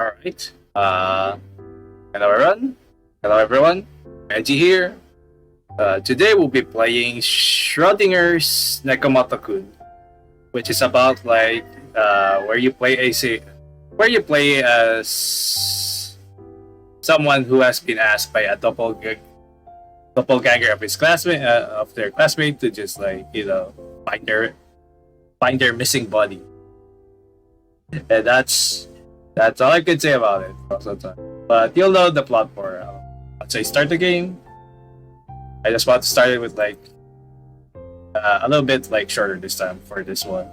All right. Hello everyone. Hello everyone. Reggie here. Today we'll be playing Schrödinger's Nekomoto-kun, which is about like where you play where you play as someone who has been asked by a doppelganger of his classmate of their classmate to just like find their missing body, and that's all I can say about it most of the time. But you'll know the plot for once I start the game. I just want to start it with like a little bit like shorter this time for this one.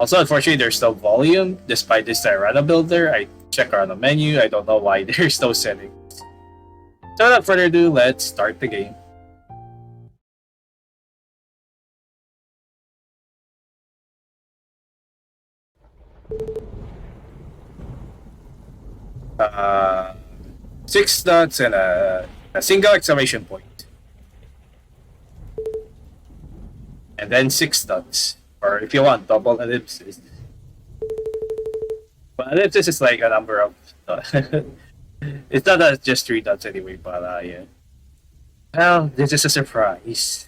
Also, unfortunately, there's no volume despite this Tirana builder. I check around the menu. I don't know why there's no settings. So without further ado, let's start the game. Uh, 6 dots and a single exclamation point. And then 6 dots. Or if you want, double ellipses. But ellipsis is like a number of... it's not just 3 dots anyway, but yeah. Well, this is a surprise.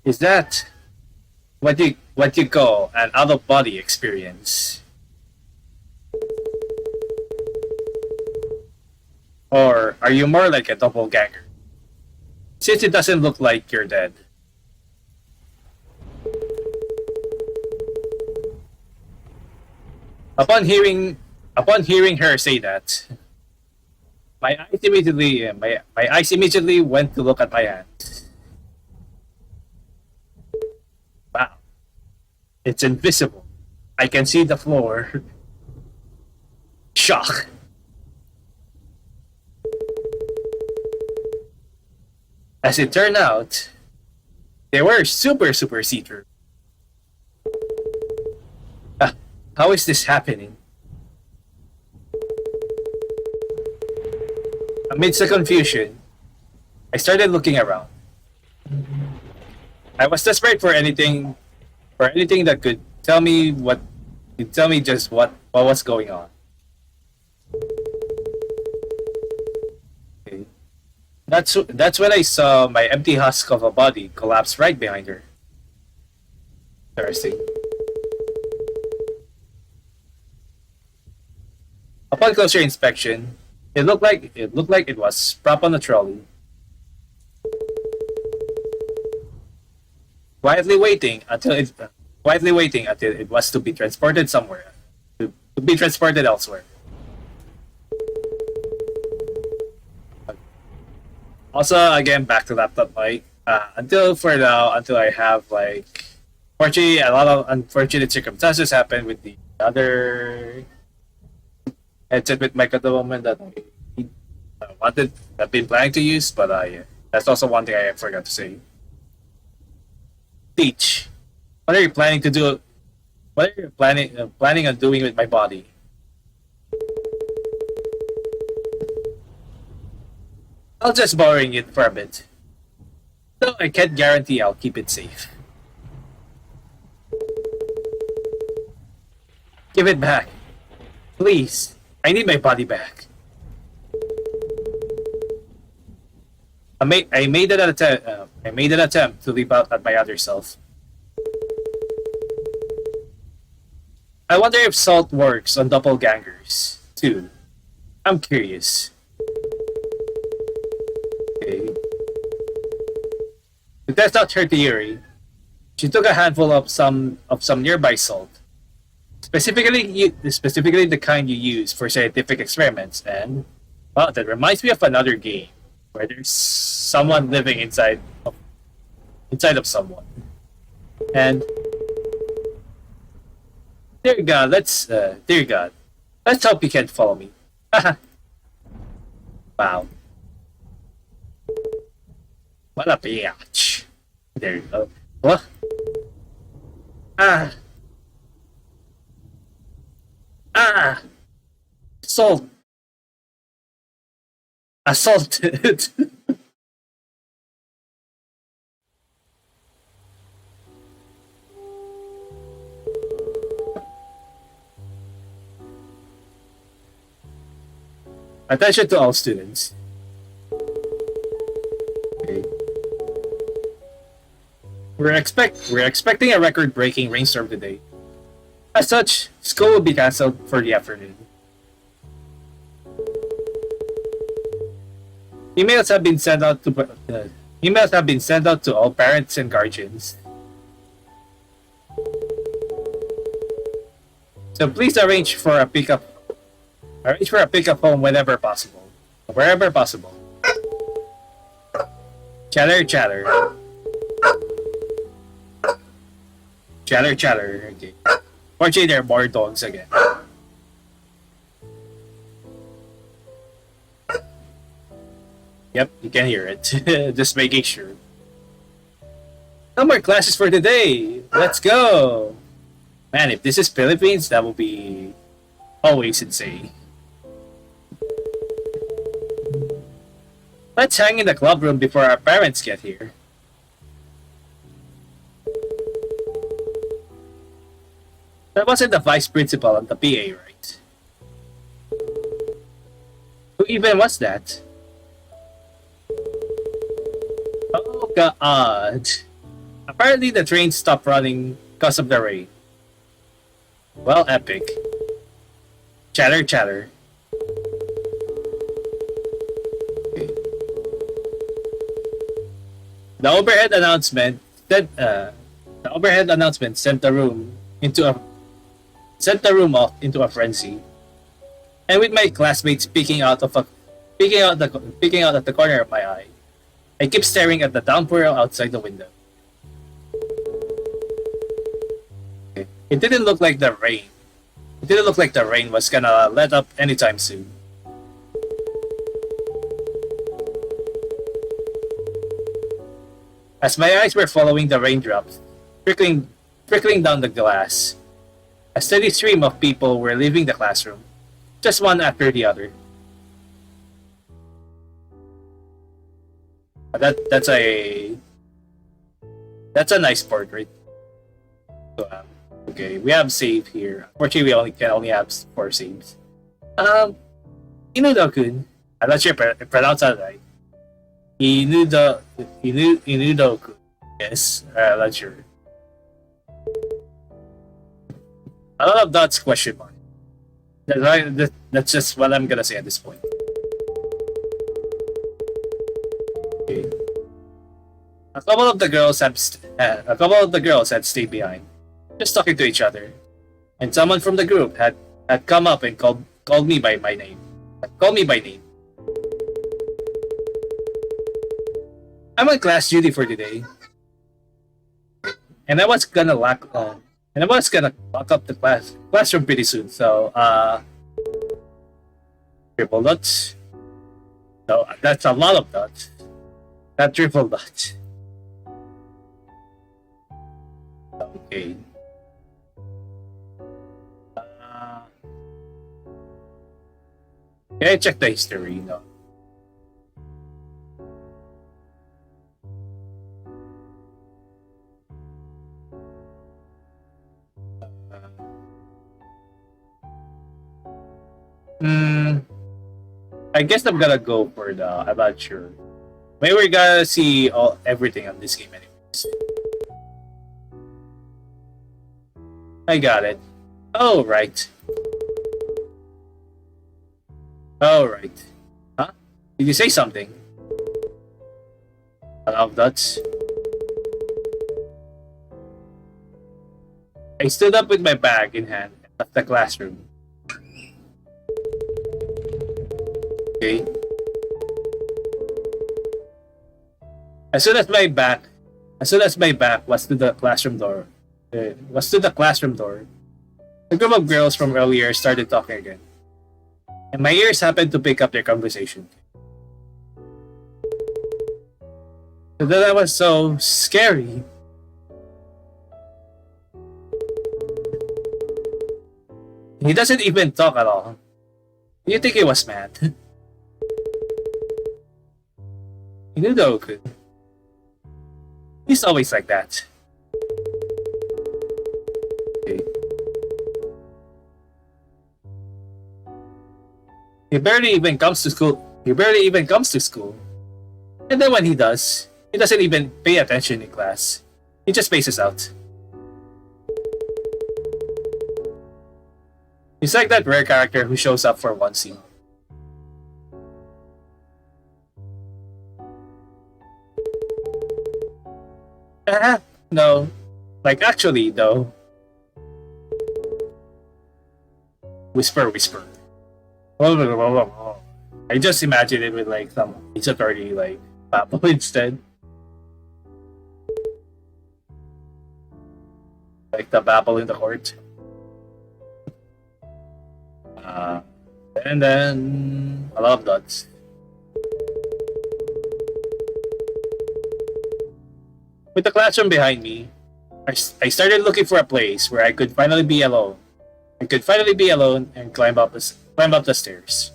Is that what you call an out-of-body experience? Or are you more like a doppelganger? Since it doesn't look like you're dead. Upon hearing her say that, my eyes immediately went to look at my hand. Wow, it's invisible. I can see the floor. Shock. As it turned out, they were super see-through. How is this happening? Amidst the confusion, I started looking around. I was desperate for anything that could tell me just what was going on. Okay. That's when I saw my empty husk of a body collapse right behind her. Interesting. Upon closer inspection, it looked like it was propped on a trolley, quietly waiting until it was to be transported somewhere, to be transported elsewhere. Also, again, back to laptop mic. Until I have like, fortunately, a lot of unfortunate circumstances happened with the other headset with Meika at the moment that I've been planning to use, but yeah, that's also one thing I forgot to say. Teach. What are you planning to do? What are you planning on doing with my body? I'll just borrowing it for a bit. Though I can't guarantee I'll keep it safe. Give it back. Please. I need my body back. I made an attempt to leap out at my other self. I wonder if salt works on doppelgangers too. I'm curious. Okay. To test out her theory, she took a handful of some nearby salt. Specifically the kind you use for scientific experiments, and well, that reminds me of another game where there's someone living inside of someone. And dear God, let's hope you can't follow me. Wow, what a bitch! There you go. What? Ah. Salt. Assaulted. Attention to all students. Okay. We're expecting a record-breaking rainstorm today. As such, school will be cancelled for the afternoon. Emails have been sent out to all parents and guardians. So please arrange for a pickup home whenever possible. Wherever possible. Chatter, chatter. Chatter, chatter. Okay. Fortunately, there are more dogs again. Yep, you can hear it. Just making sure. No more classes for today. Let's go. Man, if this is Philippines, that will be always insane. Let's hang in the club room before our parents get here. That wasn't the vice principal and the PA, right? Who even was that? Oh god. Apparently the train stopped running because of the rain. Well, epic. Chatter, chatter. Okay. The overhead announcement sent the room off into a frenzy. And with my classmates peeking out at the corner of my eye, I keep staring at the downpour outside the window. Okay. It didn't look like the rain was gonna let up anytime soon. As my eyes were following the raindrops, trickling down the glass, a steady stream of people were leaving the classroom, just one after the other. That's a nice portrait. So, okay, we have save here. Unfortunately, we can only have 4 saves. Inudou-kun. I'm not sure if I pronounced that right. Inudou-kun. Yes, I'm not sure. A lot of dots, question mark. That's just what I'm gonna say at this point. Okay. A couple of the girls had stayed behind, just talking to each other, and someone from the group had come up and called me by my name. Called me by name. I'm on class duty for today, and I was gonna lock up the classroom pretty soon. So triple dots. No, that's a lot of dots. Not triple dots. Okay. Can I check the history? No. I guess I'm gonna go for the. I'm not sure. Maybe we're gonna see everything on this game anyways. I got it. Oh, right. Oh, right. Huh? Did you say something? I love that. I stood up with my bag in hand and left the classroom. Okay. As soon as my back was to the classroom door, the group of girls from earlier started talking again, and my ears happened to pick up their conversation. So that was so scary. He doesn't even talk at all. Do you think he was mad? Inudou-kun. He's always like that. Okay. He barely even comes to school. He barely even comes to school. And then when he does, he doesn't even pay attention in class. He just spaces out. He's like that rare character who shows up for one scene. No. Like, actually, though. Whisper, whisper. I just imagine it with, like, some attorney, like, babble instead. Like the babble in the court. And then a lot of dots. With the classroom behind me, I started looking for a place where I could finally be alone. I could finally be alone and climb up the stairs.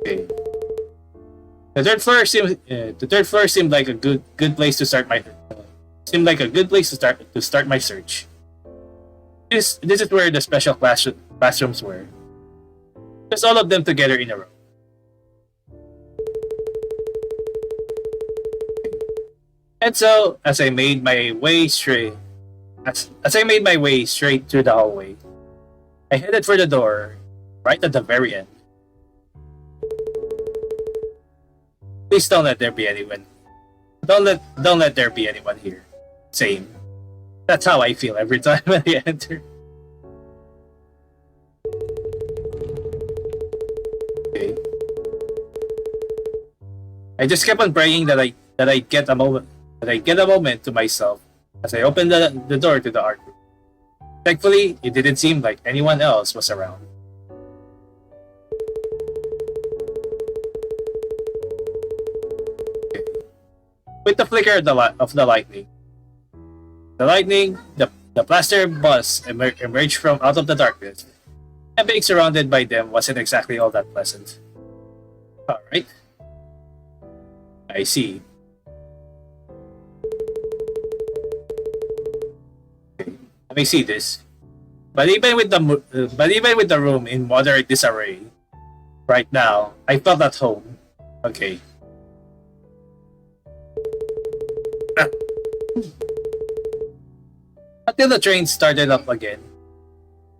Okay. The third floor seemed like a good place to start my search. This is where the special classrooms were. Just all of them together in a row. And so, as I made my way straight through the hallway, I headed for the door, right at the very end. Please don't let there be anyone. Don't let there be anyone here. Same. That's how I feel every time I enter. Okay. I just kept on praying that I get a moment to myself as I opened the door to the art room. Thankfully, it didn't seem like anyone else was around. With the flicker of the lightning, the plaster bus emerged from out of the darkness, and being surrounded by them wasn't exactly all that pleasant. Alright. I see. Okay, let me see this. But even with the room in moderate disarray, right now, I felt at home. Okay. Until the train started up again,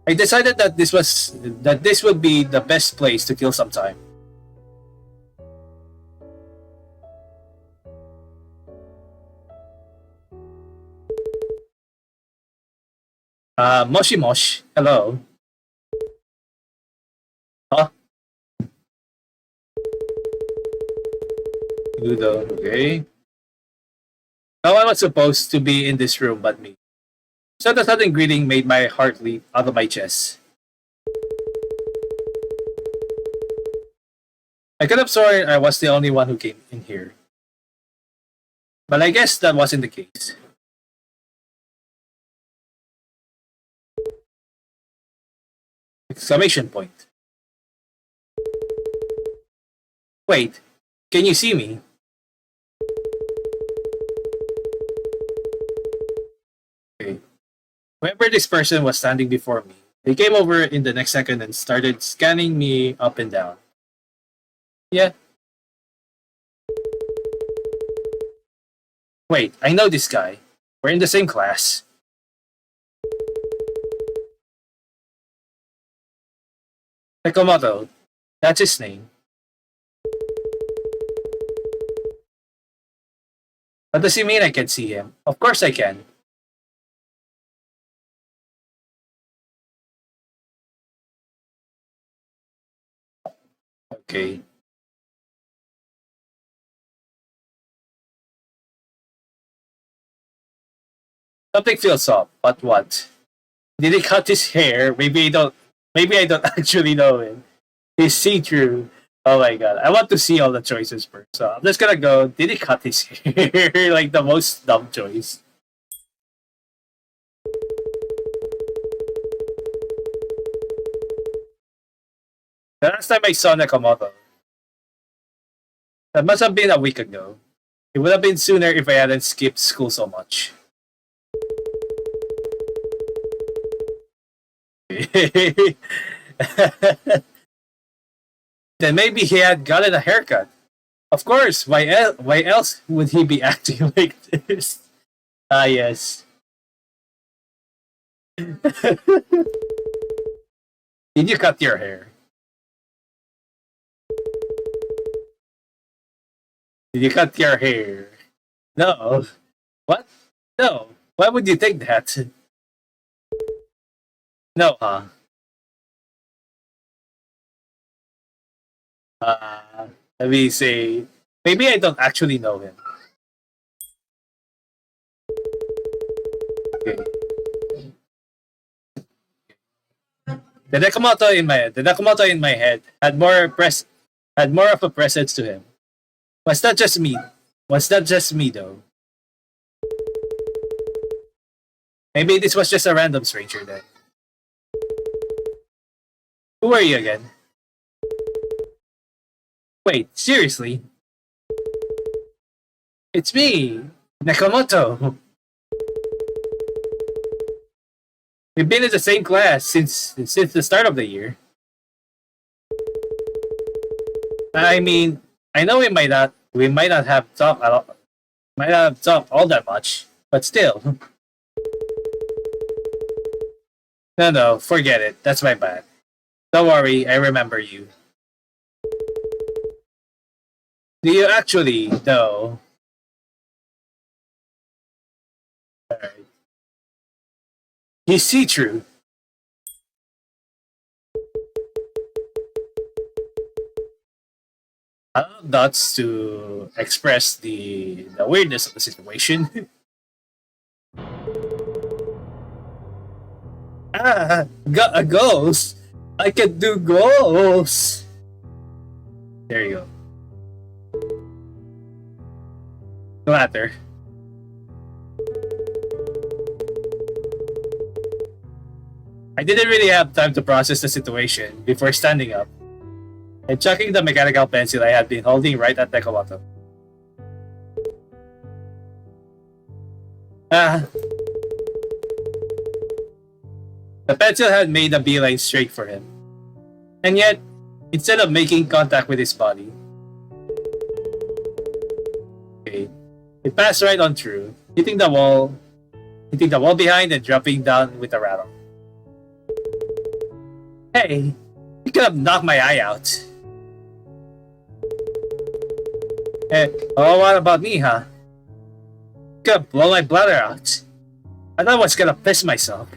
I decided that this would be the best place to kill some time. Moshi Mosh, hello. Huh? Inudou, okay. No one was supposed to be in this room but me. So the sudden greeting made my heart leap out of my chest. I could have sworn I was the only one who came in here. But I guess that wasn't the case. Exclamation point. Wait, can you see me? Okay. Whoever this person was standing before me, they came over in the next second and started scanning me up and down. Yeah. Wait, I know this guy. We're in the same class. Nekomoto, that's his name. What does he mean I can see him? Of course I can. Okay. Something feels off, but what? Did he cut his hair? Maybe I don't actually know him. He's see-through. Oh my god. I want to see all the choices first. So I'm just gonna go, did he cut his hair? Like the most dumb choice. The last time I saw Nekomoto, that must have been a week ago. It would have been sooner if I hadn't skipped school so much. Then maybe he had gotten a haircut. Of course, why else would he be acting like this? Ah, yes. Did you cut your hair? Did you cut your hair? No. What? No. Why would you think that? No, huh? Let me say, maybe I don't actually know him. Okay. The Nekomoto in my head had more of a presence to him. Was that just me? Was that just me though? Maybe this was just a random stranger then. Who are you again? Wait, seriously? It's me, Nekomoto. We've been in the same class since the start of the year. I mean, I know we might not have talked all that much, but still. No, forget it. That's my bad. Don't worry, I remember you. Do you actually, though? Alright. You see true. Dots to express the weirdness of the situation. Got a ghost. I can do ghosts. There you go. No matter. I didn't really have time to process the situation before standing up and chucking the mechanical pencil I had been holding right at Nekomoto. The pencil had made a beeline straight for him. And yet, instead of making contact with his body, it passed right on through, hitting the wall behind and dropping down with a rattle. Hey, you could have knocked my eye out. Hey, oh, what about me, huh? You could have blown my bladder out. I thought I was gonna piss myself.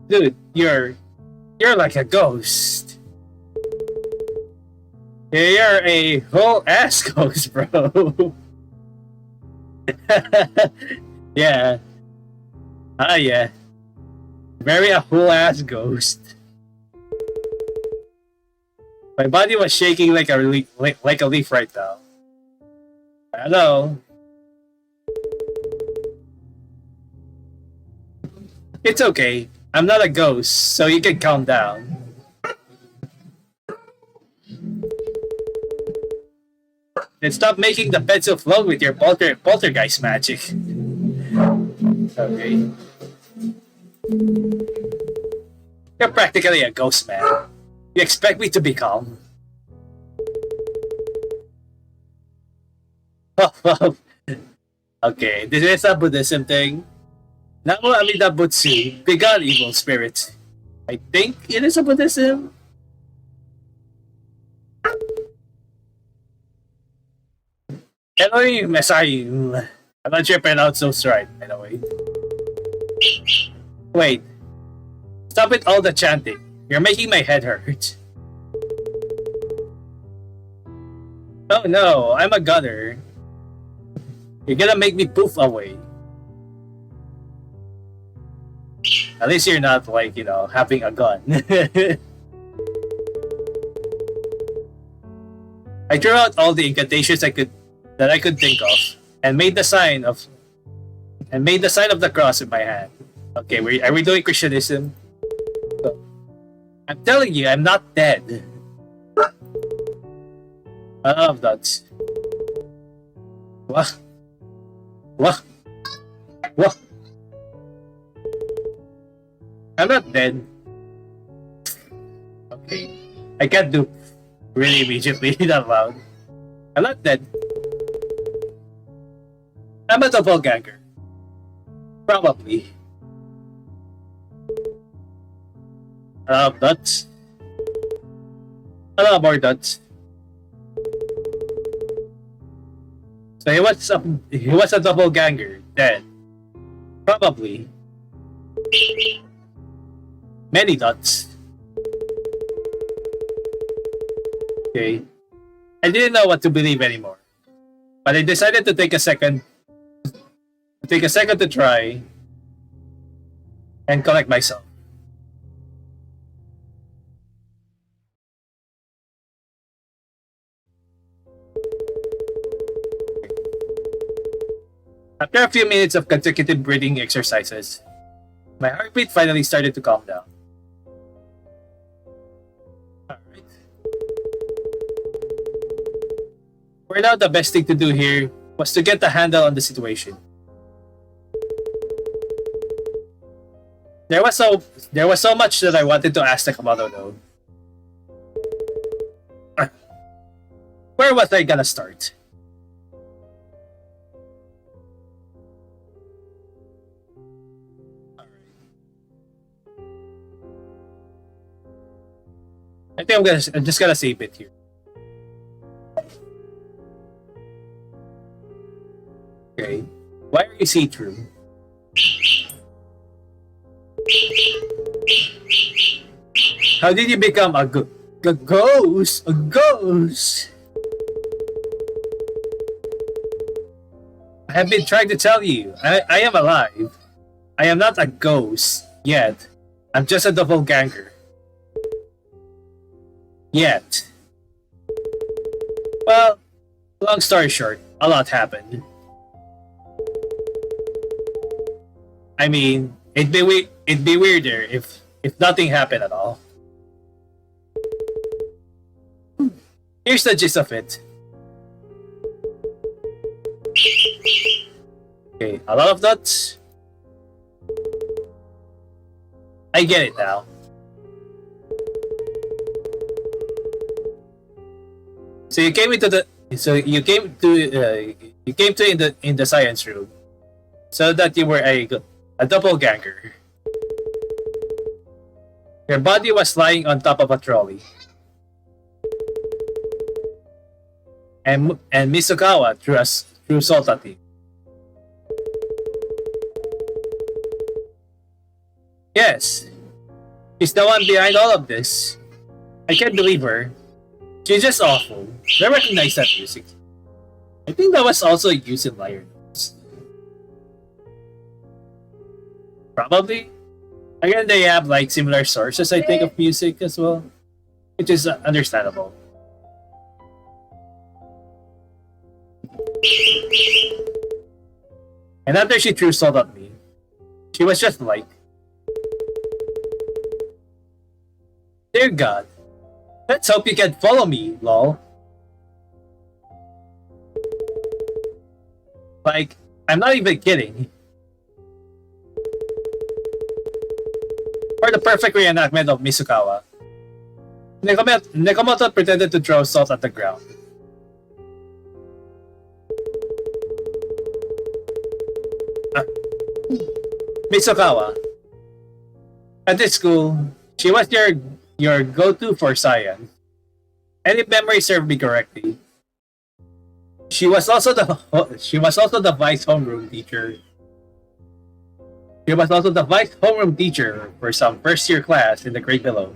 Dude, you're like a ghost. You're a whole ass ghost, bro. Yeah. Yeah. Very a whole ass ghost. My body was shaking like a leaf right now. Hello. It's okay. I'm not a ghost, so you can calm down. Then stop making the pencil float with your poltergeist magic. Okay. You're practically a ghost, man. You expect me to be calm? Okay, this is a Buddhism thing. Namo Amida Butsu, begun evil spirit. I think it is a Buddhism. Elohim Messiah. I'm not sure if I pronounced those right, by the way. Wait. Stop with all the chanting. You're making my head hurt. Oh no, I'm a gunner. You're gonna make me poof away. At least you're not like, having a gun. I threw out all the incantations that I could think of and made the sign of the cross in my hand. Okay, are we doing Christianism? I'm telling you, I'm not dead. I love that. What? I'm not dead. Okay. I can't do really immediately that loud. I'm not dead. I'm a doppelganger. Probably. A lot of dots. A lot more dots. So he was a doppelganger then. Probably. Many dots. Okay. I didn't know what to believe anymore. But I decided to take a second to try and collect myself. After a few minutes of consecutive breathing exercises, my heartbeat finally started to calm down. Alright. For now, the best thing to do here was to get a handle on the situation. There was so much that I wanted to ask Nekomoto though. Where was I gonna start? I think I'm just gonna save it here. Okay. Why are you see-through? How did you become a ghost? A ghost? I have been trying to tell you. I am alive. I am not a ghost yet. I'm just a doppelganger. Yet. Well, long story short, a lot happened. I mean, it'd be weirder if nothing happened at all. Here's the gist of it. Okay, a lot of dots. I get it now. So you came into in the science room, so that you were a doppelganger. Your body was lying on top of a trolley, and Misukawa threw salt at you. Yes, she's the one behind all of this. I can't believe her. She's just awful. I recognize that music. I think that was also used in Liar Notes. Probably. Again, they have like similar sources, I think, of music as well, which is understandable. And after she threw salt at me, she was just like, "Dear God, let's hope you can follow me, lol." Like, I'm not even kidding. For the perfect reenactment of Misukawa, Nekomoto pretended to throw salt at the ground. Misukawa. At this school, she was your go-to for science. And if memory served me correctly, she was also the vice homeroom teacher. She was also the vice homeroom teacher for some first-year class in the grade below.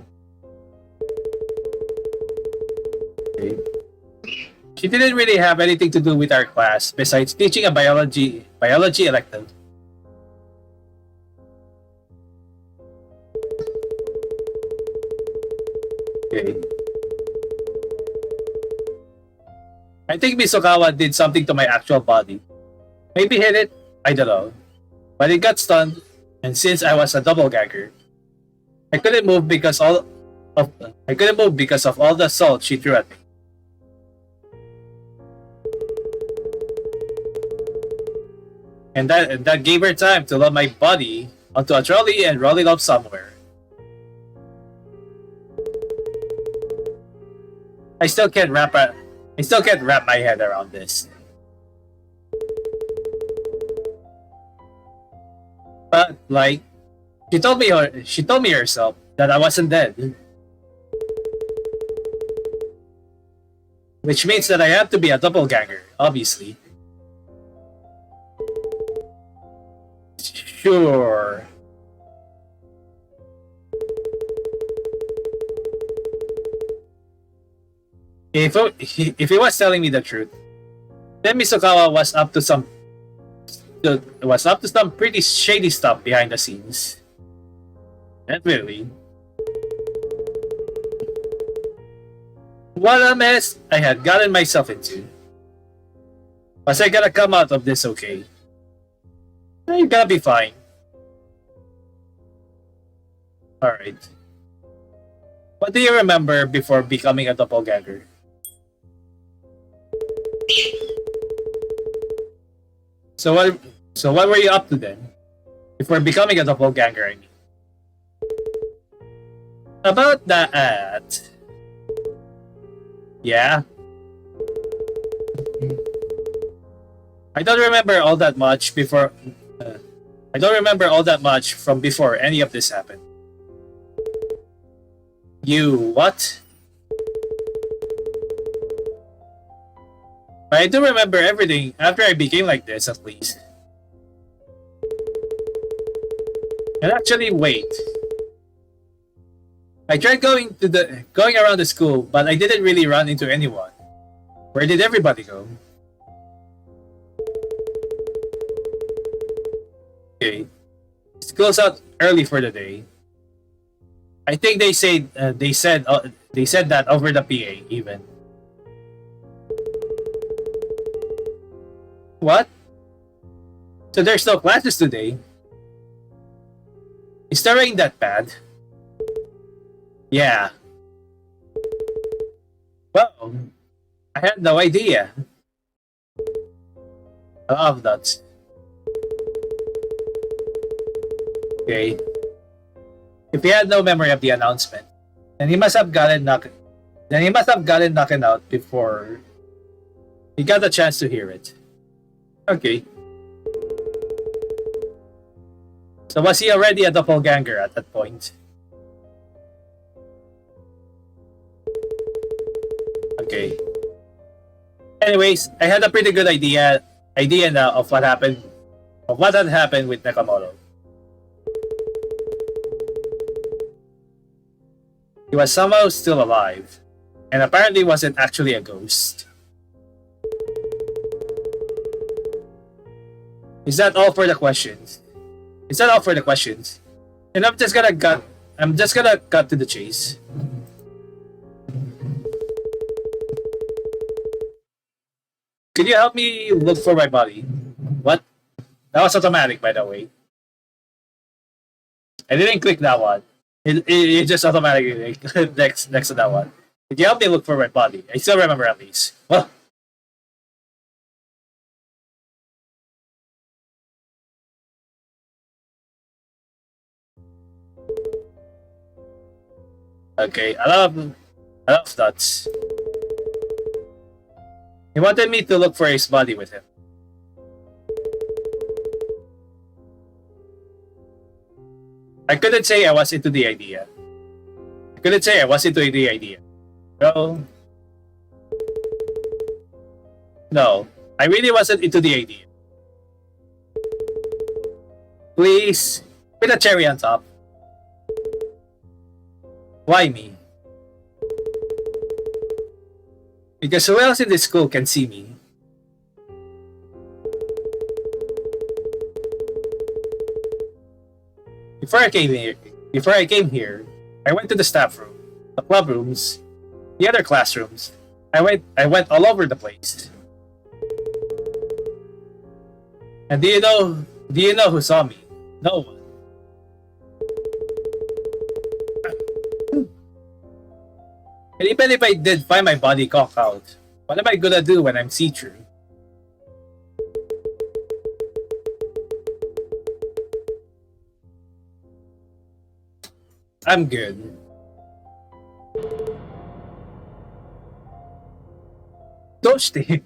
Okay. She didn't really have anything to do with our class besides teaching a biology elective. Okay. I think Misukawa did something to my actual body. Maybe hit it, I don't know. But it got stunned, and since I was a doppelganger, I couldn't move because of all the salt she threw at me. And that gave her time to load my body onto a trolley and roll it up somewhere. I still can't wrap my head around this. But like, she told me herself that I wasn't dead. Which means that I have to be a doppelganger, obviously. Sure. If he was telling me the truth, then Misokawa was up to some pretty shady stuff behind the scenes. Definitely. What a mess I had gotten myself into. Was I gonna come out of this okay? You're gonna be fine. Alright. What do you remember before becoming a doppelganger? So what were you up to then? Before becoming a doppelganger, I mean. About that. Yeah. I don't remember all that much before. I don't remember all that much from before any of this happened. You what? I do remember everything after I became like this, at least. And actually, wait. I tried going around the school, but I didn't really run into anyone. Where did everybody go? Okay, school's out early for the day. I think they said that over the PA even. What? So there's no classes today? Is the rain that bad? Yeah. Well, I had no idea. I love that. Okay. If he had no memory of the announcement, then he must have gotten knocked out before he got the chance to hear it. Okay. So was he already a doppelganger at that point? Okay. Anyways, I had a pretty good idea now of what had happened with Nekomoto. He was somehow still alive, and apparently wasn't actually a ghost. Is that all for the questions? And I'm just gonna cut to the chase. Could you help me look for my body? What? That was automatic, by the way. I didn't click that one. It just automatically next to that one. Could you help me look for my body? I still remember at least. Well. Okay, I love that. He wanted me to look for his body with him. I couldn't say I was into the idea. No, I really wasn't into the idea. Please, with a cherry on top. Why me? Because who else in this school can see me? Before I came here, I went to the staff room, the club rooms, the other classrooms. I went all over the place. And do you know who saw me? No one. And even if I did find my body conked out, what am I gonna do when I'm see-through? I'm good. Doshti.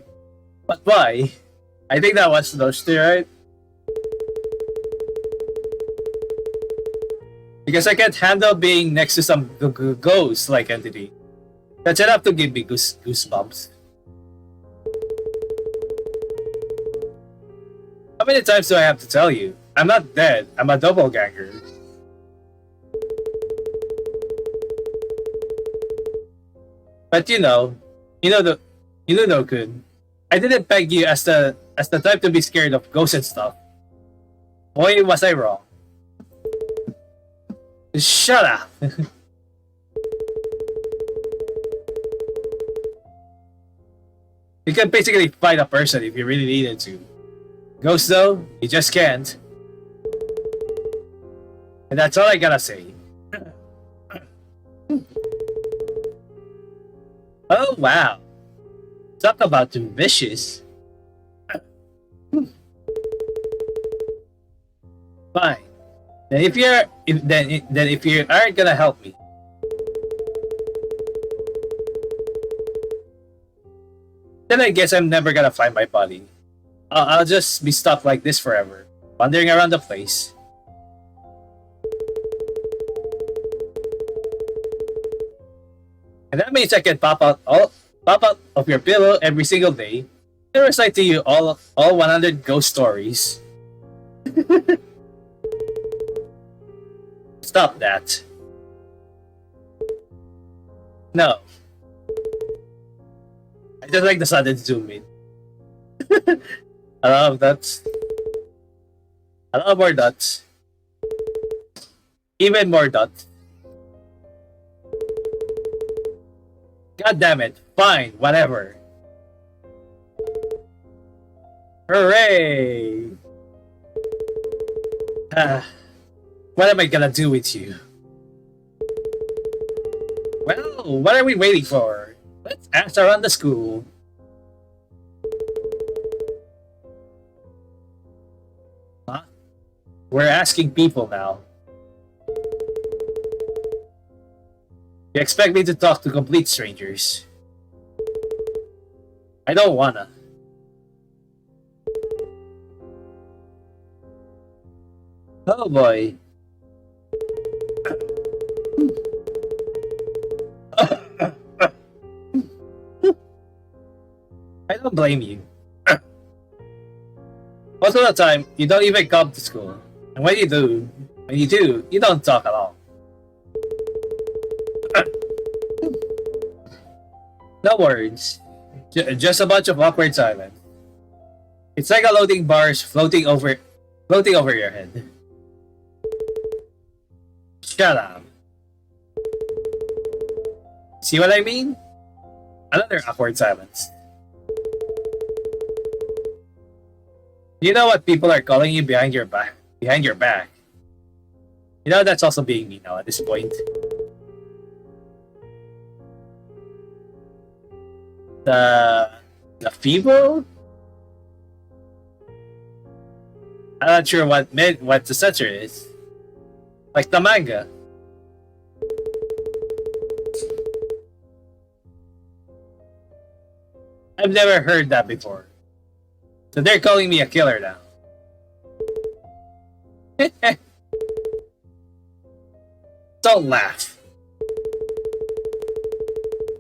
But why? I think that was Doshti, right? Because I can't handle being next to some ghost-like entity. That's enough to give me goosebumps. How many times do I have to tell you? I'm not dead. I'm a doppelganger. But Inudou-kun, I didn't peg you as the type to be scared of ghosts and stuff. Boy, was I wrong. Shut up. You can basically fight a person if you really needed to. Ghosts though, you just can't. And that's all I gotta say. Oh wow. Talk about vicious. Fine. Then if you aren't gonna help me, then I guess I'm never gonna find my body. I'll just be stuck like this forever, wandering around the place. And that means I can pop out of your pillow every single day and recite to you all 100 ghost stories. Stop that. No. I just like the sudden zoom in. I love that. I love more dots. Even more dots. God damn it. Fine, whatever. Hooray! What am I gonna do with you? Well, what are we waiting for? Let's ask around the school. Huh? We're asking people now. You expect me to talk to complete strangers? I don't wanna. Oh boy. I don't blame you. Most of the time, you don't even come to school. And when you do, you don't talk at all. No words. Just a bunch of awkward silence. It's like a loading bars floating over your head. Shut up. See what I mean? Another awkward silence. You know what people are calling you behind your back? Behind your back. You know that's also being me now at this point. The feeble? I'm not sure what the censor is. Like the manga. I've never heard that before. So they're calling me a killer now. Don't laugh.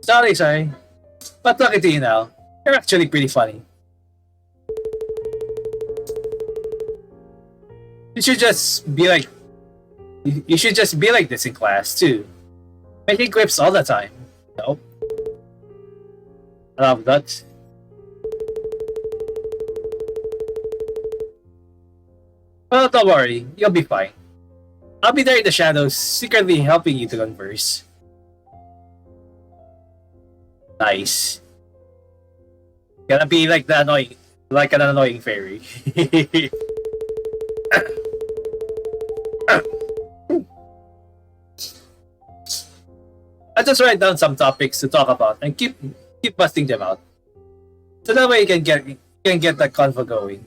Sorry. But talking to you now, you're actually pretty funny. You should just be like this in class too. Making quips all the time. Nope. I love that. Well, don't worry, you'll be fine. I'll be there in the shadows, secretly helping you to converse. Nice. Gonna be like an annoying fairy. I just write down some topics to talk about and keep busting them out. So that way you can get that convo going.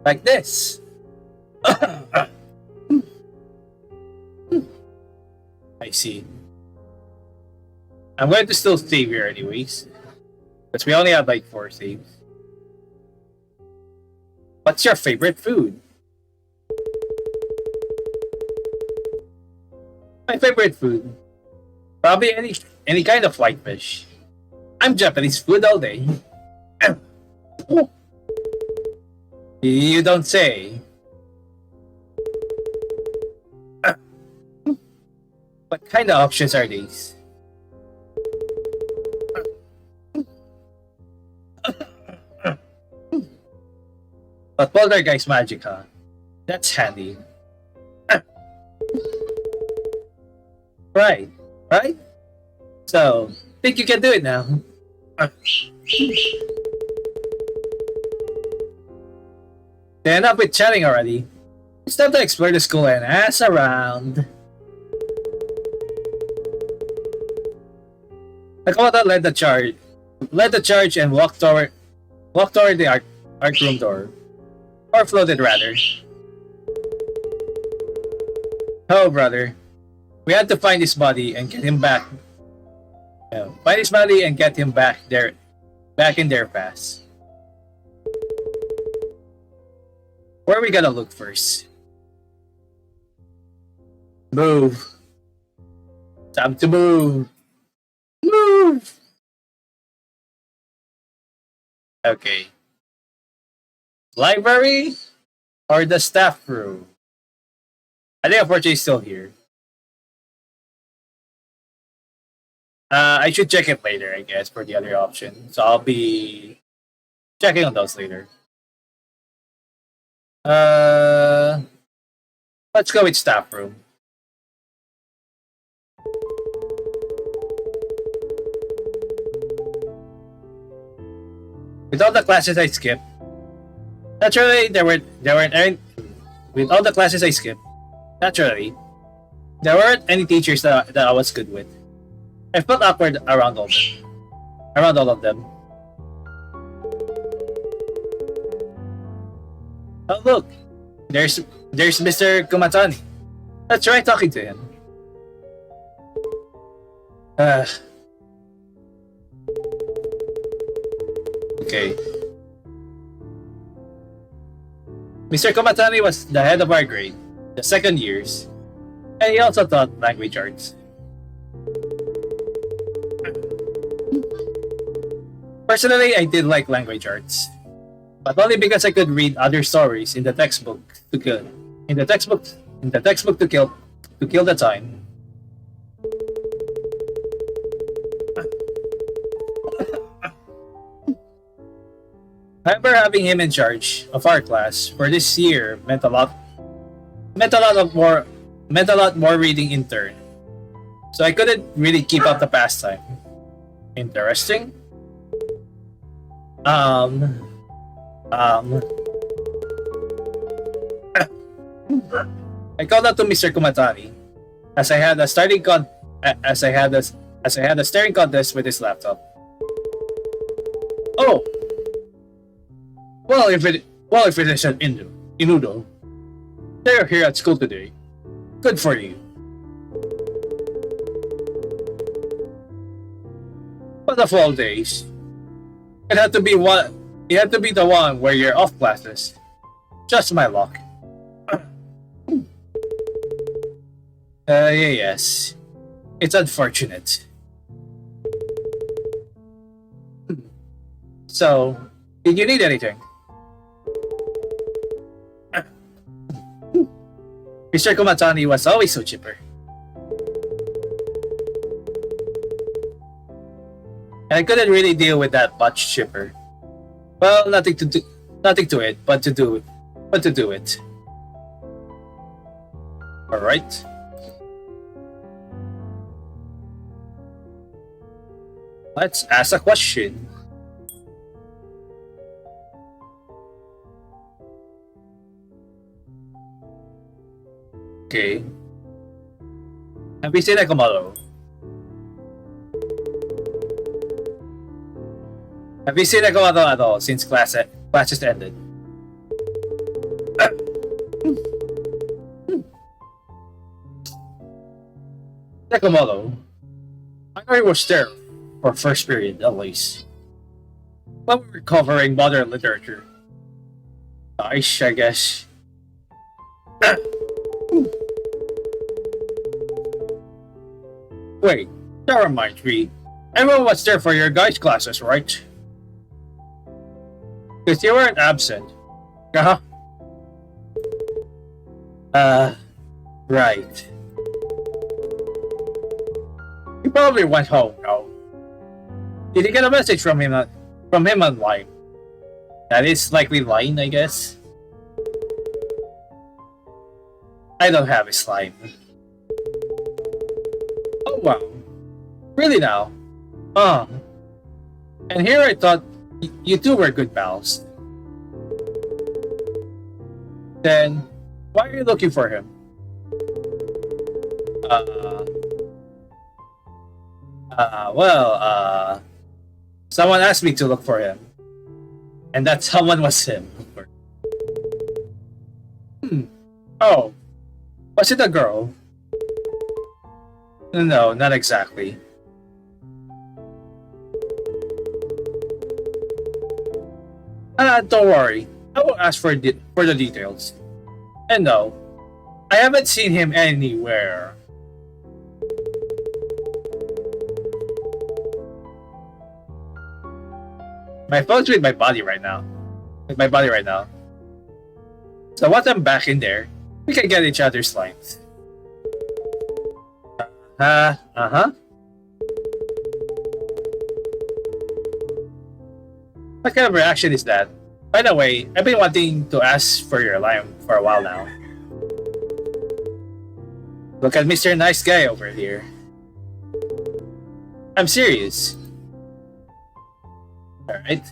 Like this. I see. I'm going to still save here anyways. Because we only have like 4 saves. What's your favorite food? My favorite food? Probably any kind of white fish. I'm Japanese food all day. You don't say. What kind of options are these? But poltergeist magic, huh? That's handy. Right, right? So, think you can do it now? Then up with chatting already. It's time to explore the school and ask around. Nekomoto led the charge and walked toward the art room door. Or floated rather. Oh brother. We had to find his body and get him back. Find his body and get him back in there fast. Where are we gonna look first? Move. Time to move. Move. Okay. Library or the staff room? I think unfortunately it's still here. I should check it later, I guess, for the other option. So I'll be checking on those later. Let's go with staff room. With all the classes I skipped, naturally there weren't any. With all the classes I skipped, naturally there weren't any teachers that I was good with. I felt awkward around all of them. Oh look, there's Mr. Kumatani. Let's try talking to him. Okay. Mr. Kumatani was the head of our grade, the second years, and he also taught language arts. Personally, I did like language arts, but only because I could read other stories in the textbook to kill the time. However, having him in charge of our class for this year meant a lot more reading in turn. So I couldn't really keep up the pastime. Interesting. I called out to Mr. Kumatani as I had a staring contest with his laptop. Oh, well, if it is an Inudou, they're here at school today. Good for you. But of all days, it had to be the one where you're off classes. Just my luck. Yes. It's unfortunate. So, did you need anything? Mr. Kumatani was always so chipper. And I couldn't really deal with that much chipper. Well, nothing to it, but to do it. Alright. Let's ask a question. Okay. Have you seen Nekomoto? Have you seen Nekomoto at all since classes ended? Nekomoto, I know he was there for first period, at least. When we were covering modern literature. Nice, I guess. Wait, that reminds me. Everyone was there for your guys' classes, right? Because you weren't absent. Uh-huh. Right. He probably went home, no? Did you get a message from him online? That is likely lying, I guess. I don't have his line. Oh wow. Really now? And here I thought you two were good pals. Then, why are you looking for him? Someone asked me to look for him. And that someone was him. Oh. Was it a girl? No, not exactly. Don't worry. I will ask for the details. And no, I haven't seen him anywhere. My phone's with my body right now. So once I'm back in there, we can get each other's lines. Uh-huh. What kind of reaction is that? By the way, I've been wanting to ask for your line for a while now. Look at Mr. Nice Guy over here. I'm serious. Alright.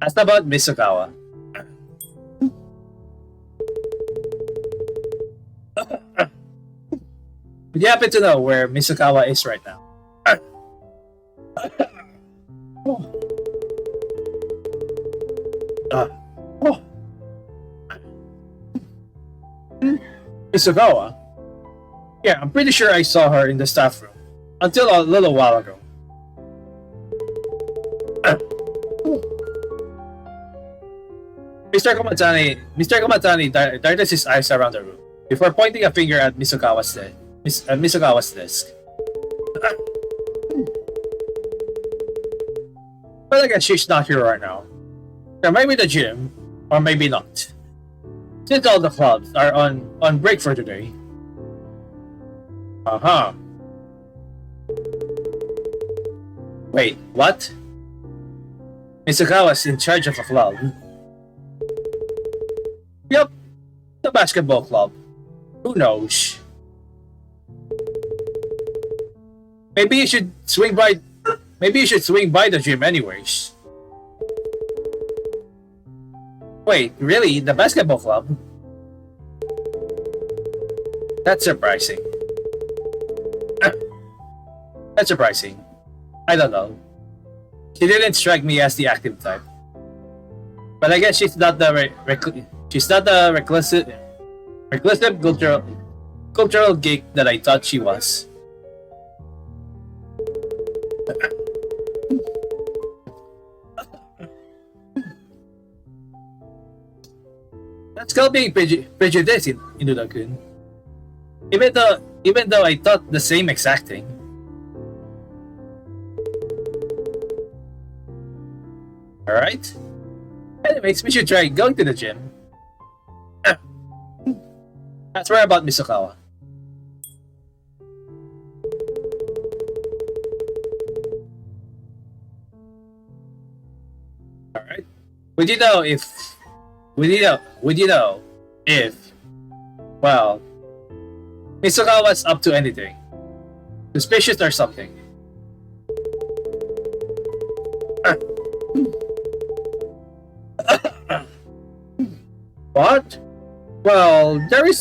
Ask about Misukawa. Would you happen to know where Misukawa is right now? Misukawa? Yeah, I'm pretty sure I saw her in the staff room. Until a little while ago. Mr. Komatani darted his eyes around the room before pointing a finger at Misukawa's desk. But I guess she's not here right now. There might be the gym, or maybe not. Since all the clubs are on break for today. Uh-huh. Wait, what? Misukawa's in charge of a club. Yup, the basketball club. Who knows? Maybe you should swing by the gym anyways. Wait, really? The basketball club? That's surprising. That's surprising. I don't know. She didn't strike me as the active type. But I guess she's not the reclusive cultural geek that I thought she was. That's called being prejudiced, Inudou-kun. Even though I thought the same exact thing. Alright? Anyways, we should try going to the gym. That's where about Misukawa. Alright. Would you know if well, Misukawa's up to anything? Suspicious or something? What? Well, there is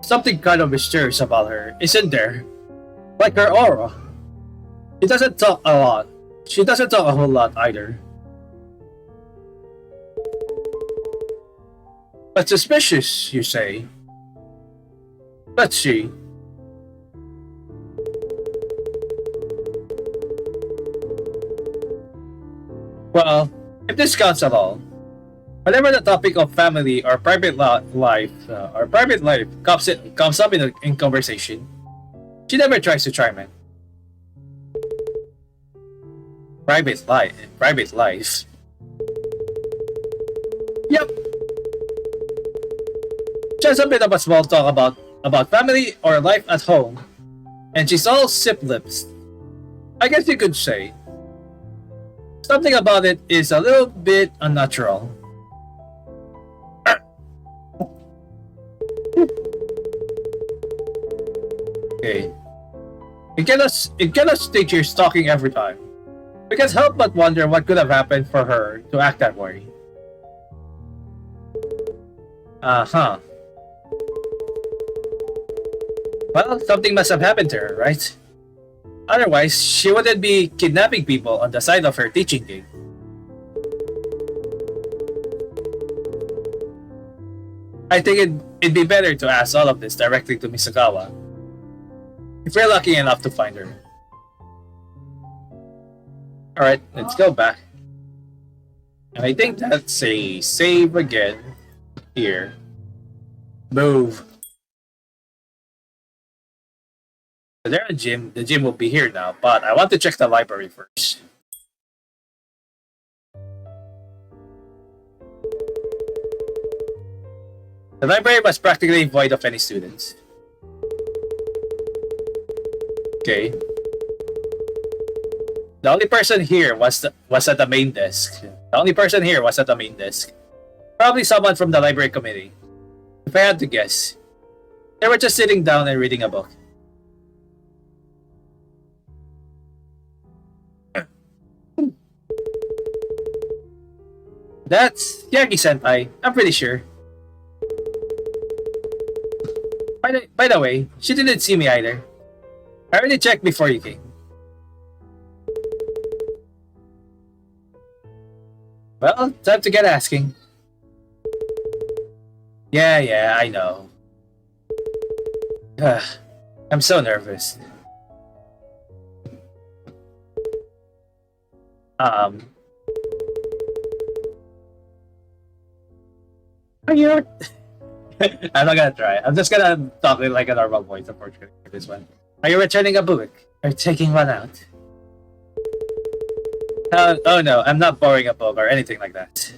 something kind of mysterious about her, isn't there? Like her aura. She doesn't talk a lot. She doesn't talk a whole lot either. But suspicious, you say? Let's see. Well, if this counts at all, whenever the topic of family or private life comes up in conversation, she never tries to chime in. Private life. Yep. Just a bit of a small talk about family or life at home, and she's all sip lips. I guess you could say. Something about it is a little bit unnatural. Okay. It cannot state you're stalking every time. We can't help but wonder what could have happened for her to act that way. Uh-huh. Well, something must have happened to her, right? Otherwise, she wouldn't be kidnapping people on the side of her teaching gig. I think it'd be better to ask all of this directly to Misakawa, if we're lucky enough to find her. Alright, let's go back. And I think that's a save again. Here. Move. So there's a gym. The gym will be here now, but I want to check the library first. The library was practically void of any students. Okay. The only person here was at the main desk. The only person here was at the main desk. Probably someone from the library committee. If I had to guess, they were just sitting down and reading a book. That's Yagi-senpai, I'm pretty sure. By the way, she didn't see me either. I already checked before you came. Well, time to get asking. Yeah, I know. I'm so nervous. Are you? I'm not gonna try. I'm just gonna talk in like a normal voice, unfortunately, for this one. Are you returning a book? Or taking one out? Oh no, I'm not borrowing a book or anything like that.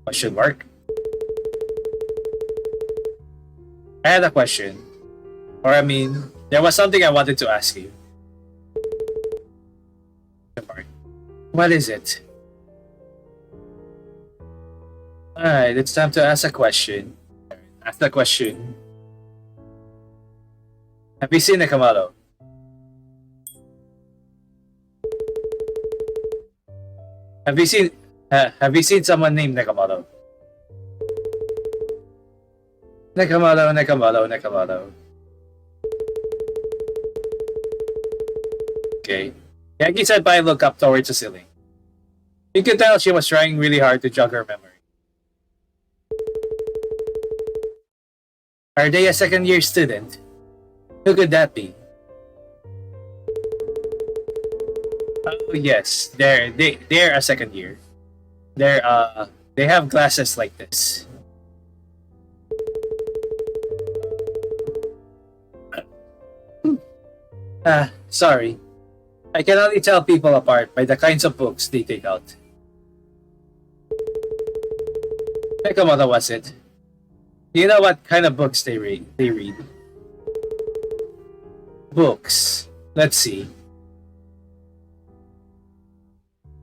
What should work? I had a question. Or I mean, there was something I wanted to ask you. What is it? Alright, it's time to ask a question. Ask the question. Have you seen Nekomoto? Have you seen someone named Nekomoto? Nekomoto. Okay. Yagi-senpai looked up towards the ceiling. You could tell she was trying really hard to jog her memory. Are they a second-year student? Who could that be? Oh yes, they're a second year. They have glasses like this. Sorry. I can only tell people apart by the kinds of books they take out. Nekomoto was it? Do you know what kind of books they read? Books. Let's see.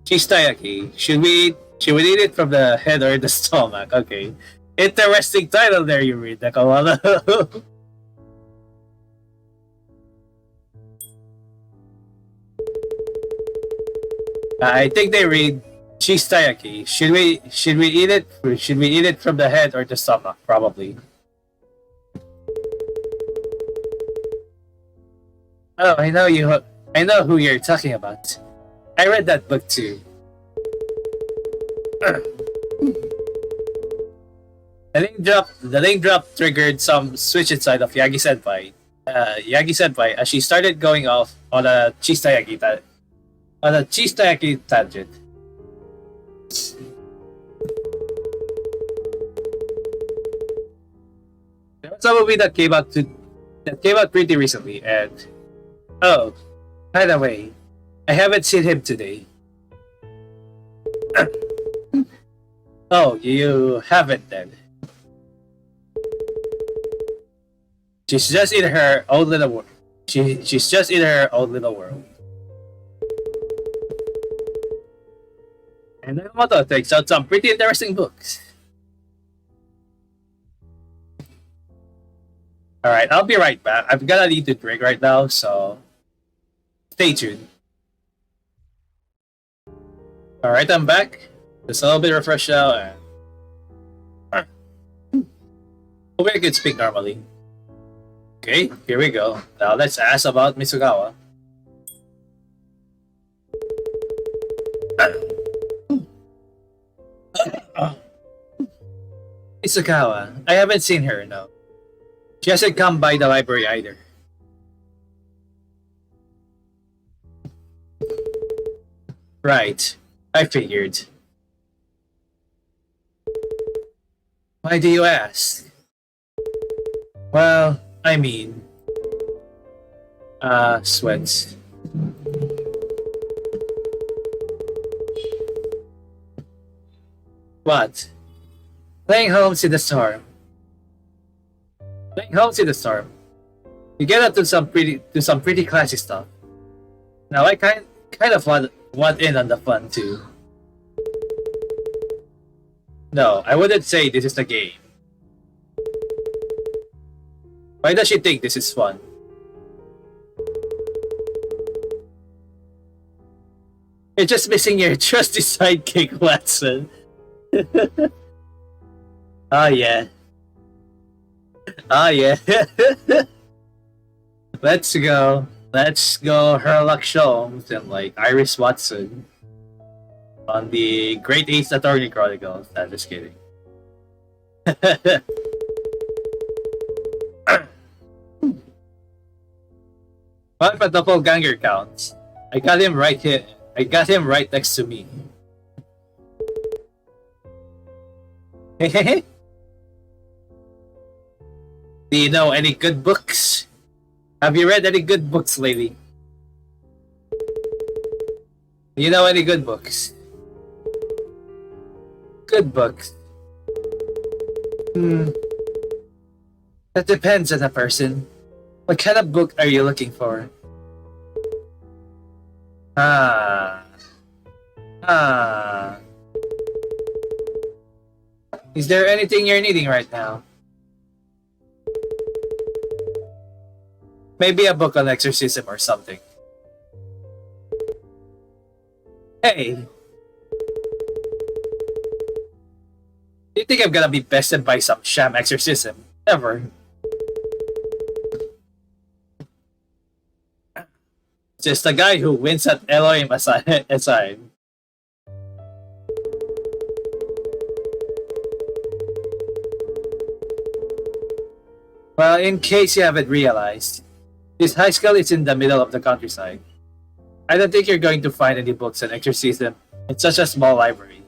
Shistayaki. Should we eat it from the head or the stomach? Okay. Interesting title there you read, Nekomoto. I think they read Shistayaki. Should we eat it? Should we eat it from the head or the stomach? Probably. Oh, I know who you're talking about. I read that book too. The name drop triggered some switch inside of Yagi-senpai. Yagi-senpai, as she started going off on a Shistayaki On a cheese tacky tangent. There was a movie that came out pretty recently, and oh, by the way, I haven't seen him today. Oh, you haven't then. She's just in her own little world. She's just in her own little world. And Nekomoto takes out some pretty interesting books. Alright, I'll be right back. I'm gonna need to drink right now, so stay tuned. Alright, I'm back. Just a little bit refreshed now, and hopefully I can speak normally. Okay, here we go. Now let's ask about Misugawa. Misugawa, I haven't seen her, no. She hasn't come by the library either. Right, I figured. Why do you ask? Well, I mean... sweats. What? Playing Homes in the Storm. Playing Homes in the Storm. You get up to some pretty classy stuff. Now I kind of want in on the fun too. No, I wouldn't say this is the game. Why does she think this is fun? You're just missing your trusty sidekick, Watson. Oh yeah. Oh yeah. Let's go. Let's go Sherlock Holmes and like Iris Watson on the Great Ace Attorney Chronicles. I'm just kidding. What if a doppelganger counts? I got him right here. I got him right next to me. Do you know any good books? Have you read any good books lately? Do you know any good books? Good books. That depends on the person. What kind of book are you looking for? Is there anything you're needing right now? Maybe a book on exorcism or something. Hey! You think I'm gonna be bested by some sham exorcism? Never. Just a guy who wins at Elohim aside. Well, in case you haven't realized, this high school is in the middle of the countryside. I don't think you're going to find any books on exorcism in such a small library.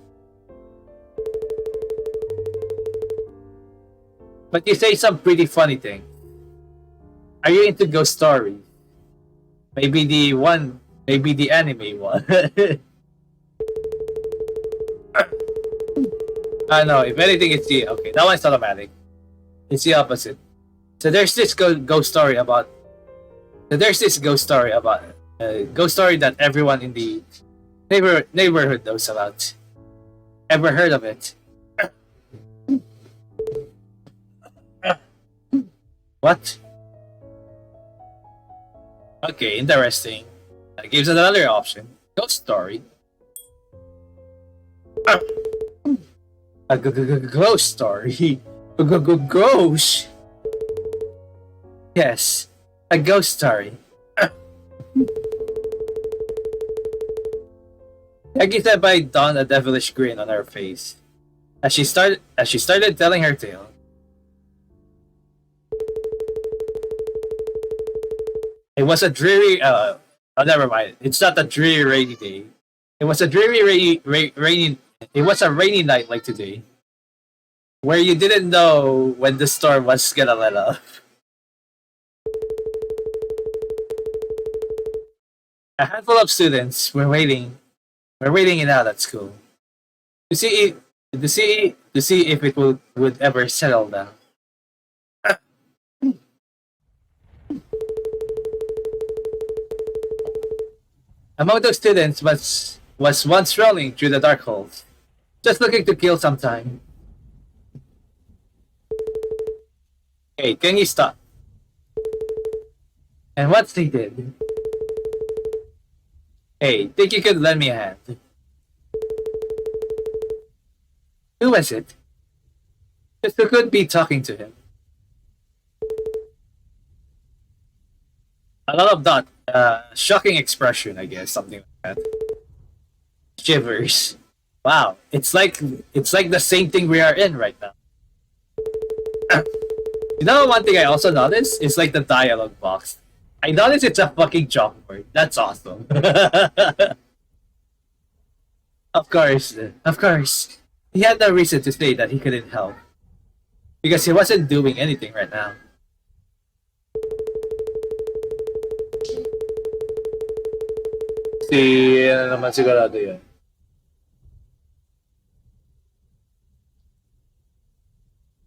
But you say some pretty funny things. Are you into ghost stories? Maybe the anime one. I know, if anything it's the... Okay, that one's automatic. It's the opposite. So there's this ghost story about... ghost story that everyone in the neighborhood knows about. Ever heard of it? What? Okay, interesting. That gives us another option. Ghost story. A ghost story. Ghost. Yes, a ghost story. Yagita by dawned a devilish grin on her face as she started telling her tale. It was a dreary Oh, never mind. It's not a dreary rainy day. It was a dreary rainy. It was a rainy night like today, where you didn't know when the storm was gonna let up. A handful of students were waiting. Were waiting it out at school to see if it would ever settle down. Among those students was one strolling through the dark halls, just looking to kill some time. Hey, can you stop? And once they did, hey, think you could lend me a hand? Who was it? Just who could be talking to him? A lot of that shocking expression, I guess, something like that. Shivers. Wow, it's like the same thing we are in right now. You know, one thing I also noticed is like the dialogue box. I noticed it's a fucking chalkboard. That's awesome. Of course. He had no reason to say that he couldn't help. Because he wasn't doing anything right now. Ano naman sigurado yun.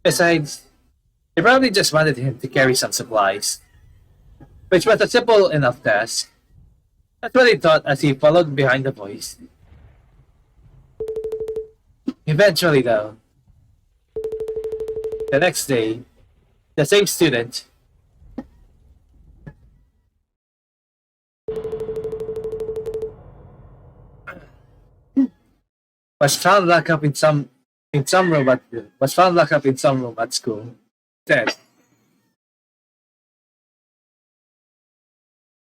Besides, they probably just wanted him to carry some supplies, which was a simple enough task. That's what he thought as he followed behind the voice. Eventually, though, the next day, the same student was found locked up in some room at school. Then,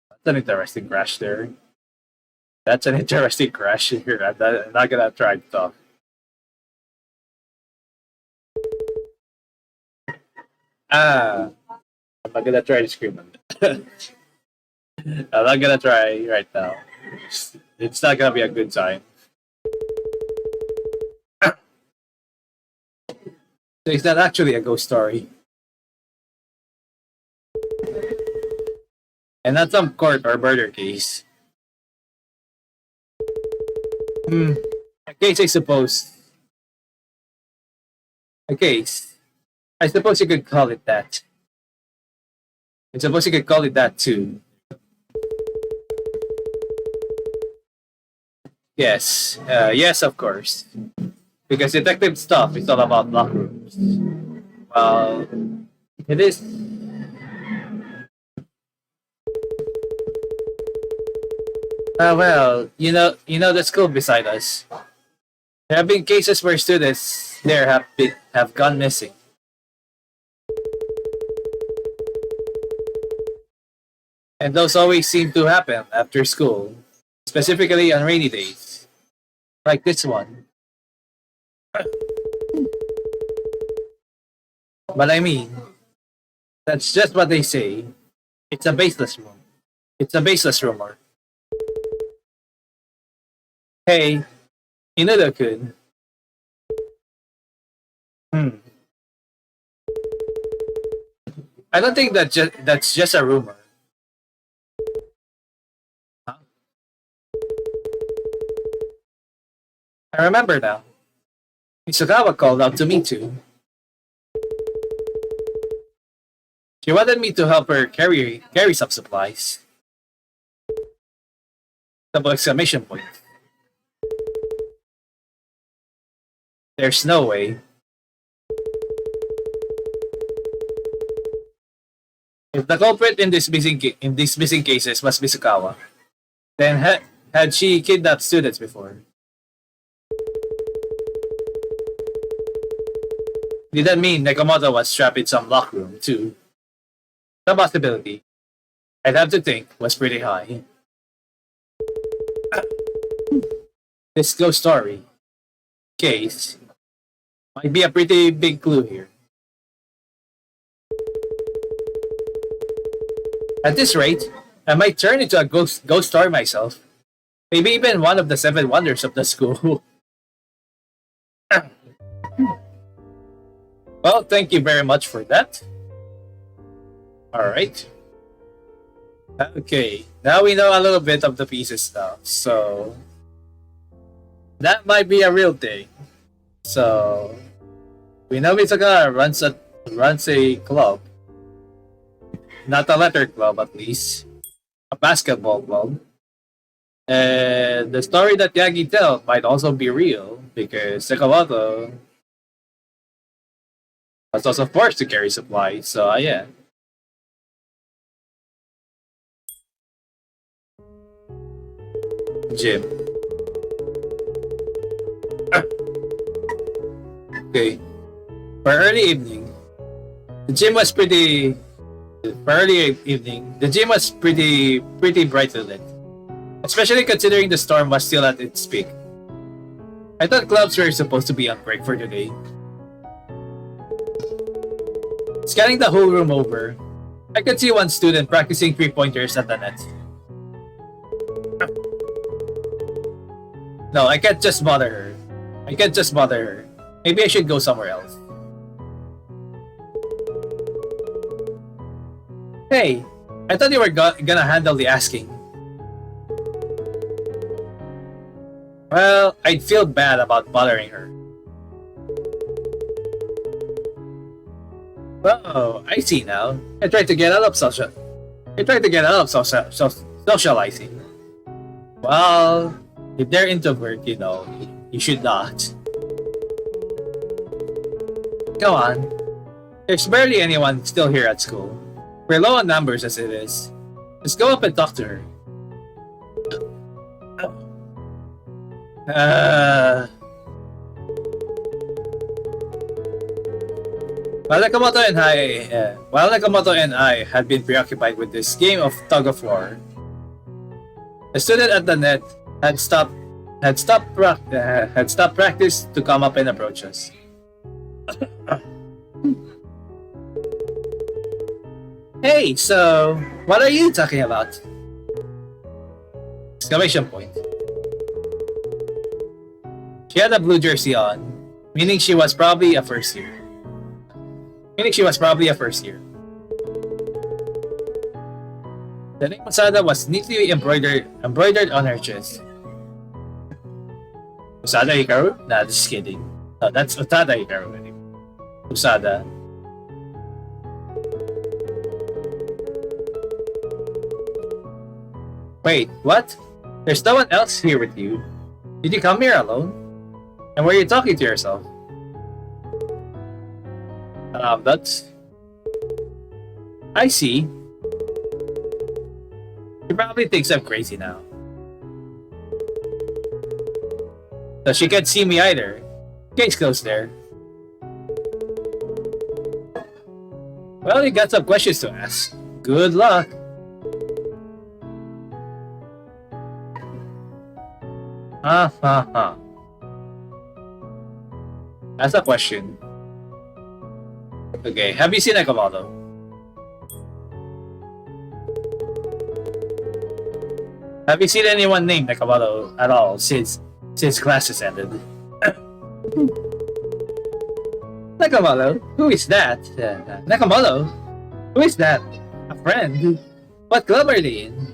that's an interesting crash there. That's an interesting crash here. I'm not gonna try to talk. I'm not gonna try to scream on it. I'm not gonna try right now. It's not gonna be a good time. So it's not actually a ghost story. And not some court or murder case. A case, I suppose. A case. I suppose you could call it that. I suppose you could call it that too. Yes. Yes, of course. Because detective stuff is all about locker rooms. Well, it is. Well, you know the school beside us. There have been cases where students there have gone missing. And those always seem to happen after school, specifically on rainy days, like this one. But I mean, that's just what they say. It's a baseless rumor. It's a baseless rumor. Hey, Inudou-kun. I don't think that's just a rumor. Huh? I remember now. Misugawa called out to me too. She wanted me to help her carry some supplies. Double exclamation point. There's no way. If the culprit in these missing cases was Misugawa, then had she kidnapped students before? Did that mean Nekomoto was trapped in some locked room too? The possibility, I'd have to think, was pretty high. This ghost story case might be a pretty big clue here. At this rate, I might turn into a ghost story myself. Maybe even one of the 7 wonders of the school. Well, thank you very much for that. Alright. Okay, now we know a little bit of the pieces now. So, that might be a real thing. So, we know Mitsuka runs a club. Not a letter club, at least. A basketball club. And the story that Yagi tells might also be real because Nekomoto was also forced to carry supplies. So, yeah. Gym. Okay. For early evening, the gym was pretty. The gym was pretty brightly lit, especially considering the storm was still at its peak. I thought clubs were supposed to be on break for today. Scanning the whole room over, I could see one student practicing 3-pointers at the net. No, I can't just bother her. Maybe I should go somewhere else. Hey, I thought you were gonna handle the asking. Well, I'd feel bad about bothering her. Oh, I see now. I tried to get out of socializing. Well, if they're introvert, you should not. Go on. There's barely anyone still here at school. We're low on numbers as it is. Just go up and talk to her. While Nekomoto and I had been preoccupied with this game of tug of war, the student at the net had stopped practice to come up and approach us. Hey, so what are you talking about? Exclamation point. She had a blue jersey on, meaning she was probably a first year. The name Usada was neatly embroidered on her chest. Usada Hikaru? Nah, just kidding. No, that's Utada Hikaru anyway. Usada. Wait, what? There's no one else here with you. Did you come here alone? And were you talking to yourself? That's... I see. She probably thinks I'm crazy now. So she can't see me either. Case closed there. Well, you got some questions to ask. Good luck. That's a question. Okay, have you seen Nekomoto? Have you seen anyone named Nekomoto at all since classes ended? Nekomoto? Who is that? Nekomoto? Who is that? A friend? What club are they in?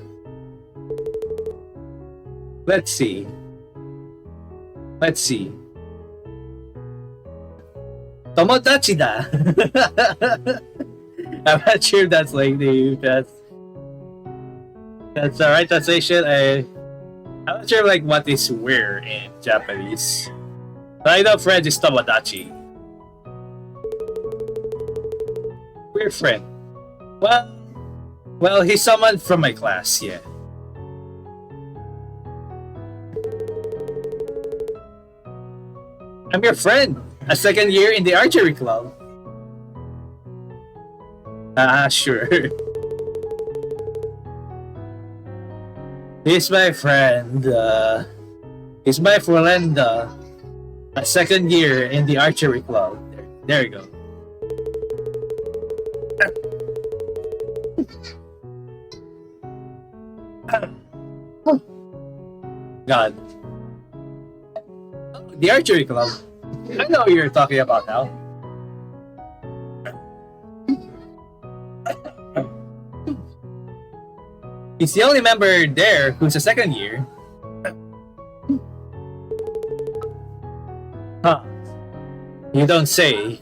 Let's see. Tomodachi da. I'm not sure if that's like that's the right translation. I'm not sure like what is where in Japanese. But I know friend is Tomodachi. We're friend. Well, he's someone from my class, yeah. I'm your friend. A second year in the archery club. Sure. He's my friend. He's my friend. A second year in the archery club. There you go. God. Oh, the archery club. I know what you're talking about now. He's the only member there who's a second year. Huh. You don't say.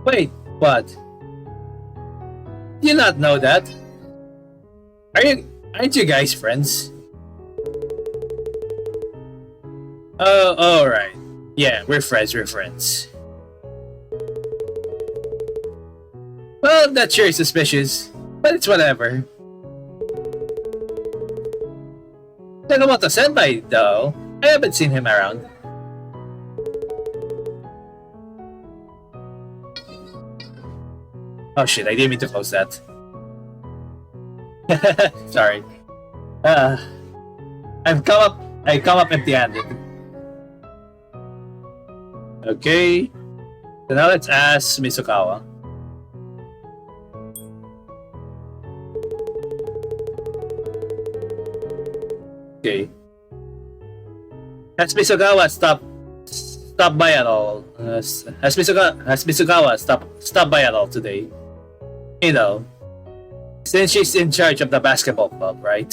Wait, what? Do you not know that? Aren't you guys friends? Oh, alright. Yeah, we're friends. Well, that sure is suspicious, but it's whatever. Nekomoto Senpai, though, I haven't seen him around. Oh shit, I didn't mean to close that. Sorry. I've come up empty-handed. Okay. So now let's ask Mizukawa. Okay. Has Mizukawa stop by at all? Has Mizukawa stop by at all today? You know, since she's in charge of the basketball club, right?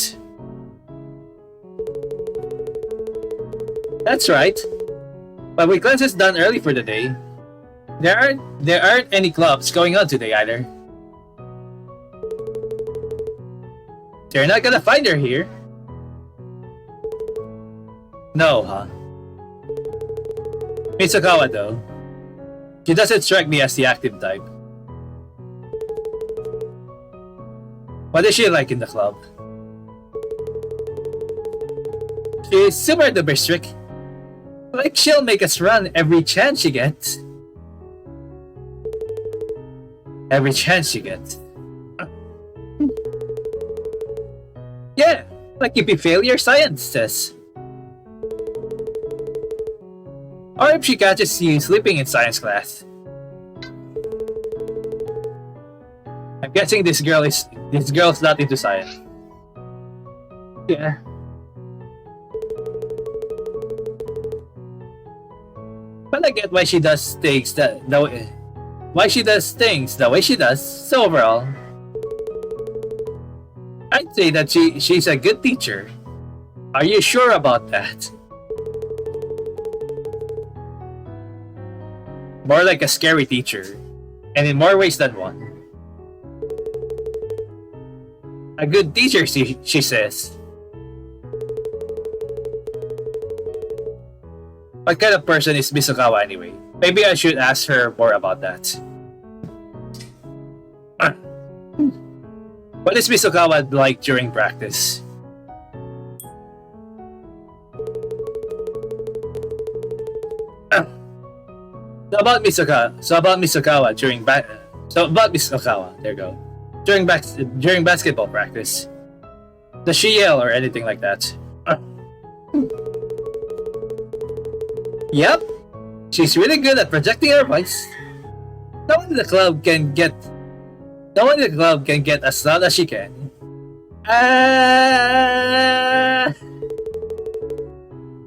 That's right. But with classes done early for the day, there aren't any clubs going on today either. They're not gonna find her here. No, huh? Mizukawa, though. She doesn't strike me as the active type. What is she like in the club? She's super duper strict. Like she'll make us run every chance she gets. Every chance she gets. Yeah, like if you fail your science test. Or if she catches you sleeping in science class. I'm guessing this girl's not into science. Yeah. But I get why she does things the way she does. So overall, I'd say that she's a good teacher. Are you sure about that? More like a scary teacher, and in more ways than one. A good teacher, she says. What kind of person is Mizukawa anyway? Maybe I should ask her more about that. What is Mizukawa like during practice? So about Mizukawa there you go. During basketball practice. Does she yell or anything like that? Yep. She's really good at projecting her voice. No one in the club can get as loud as she can.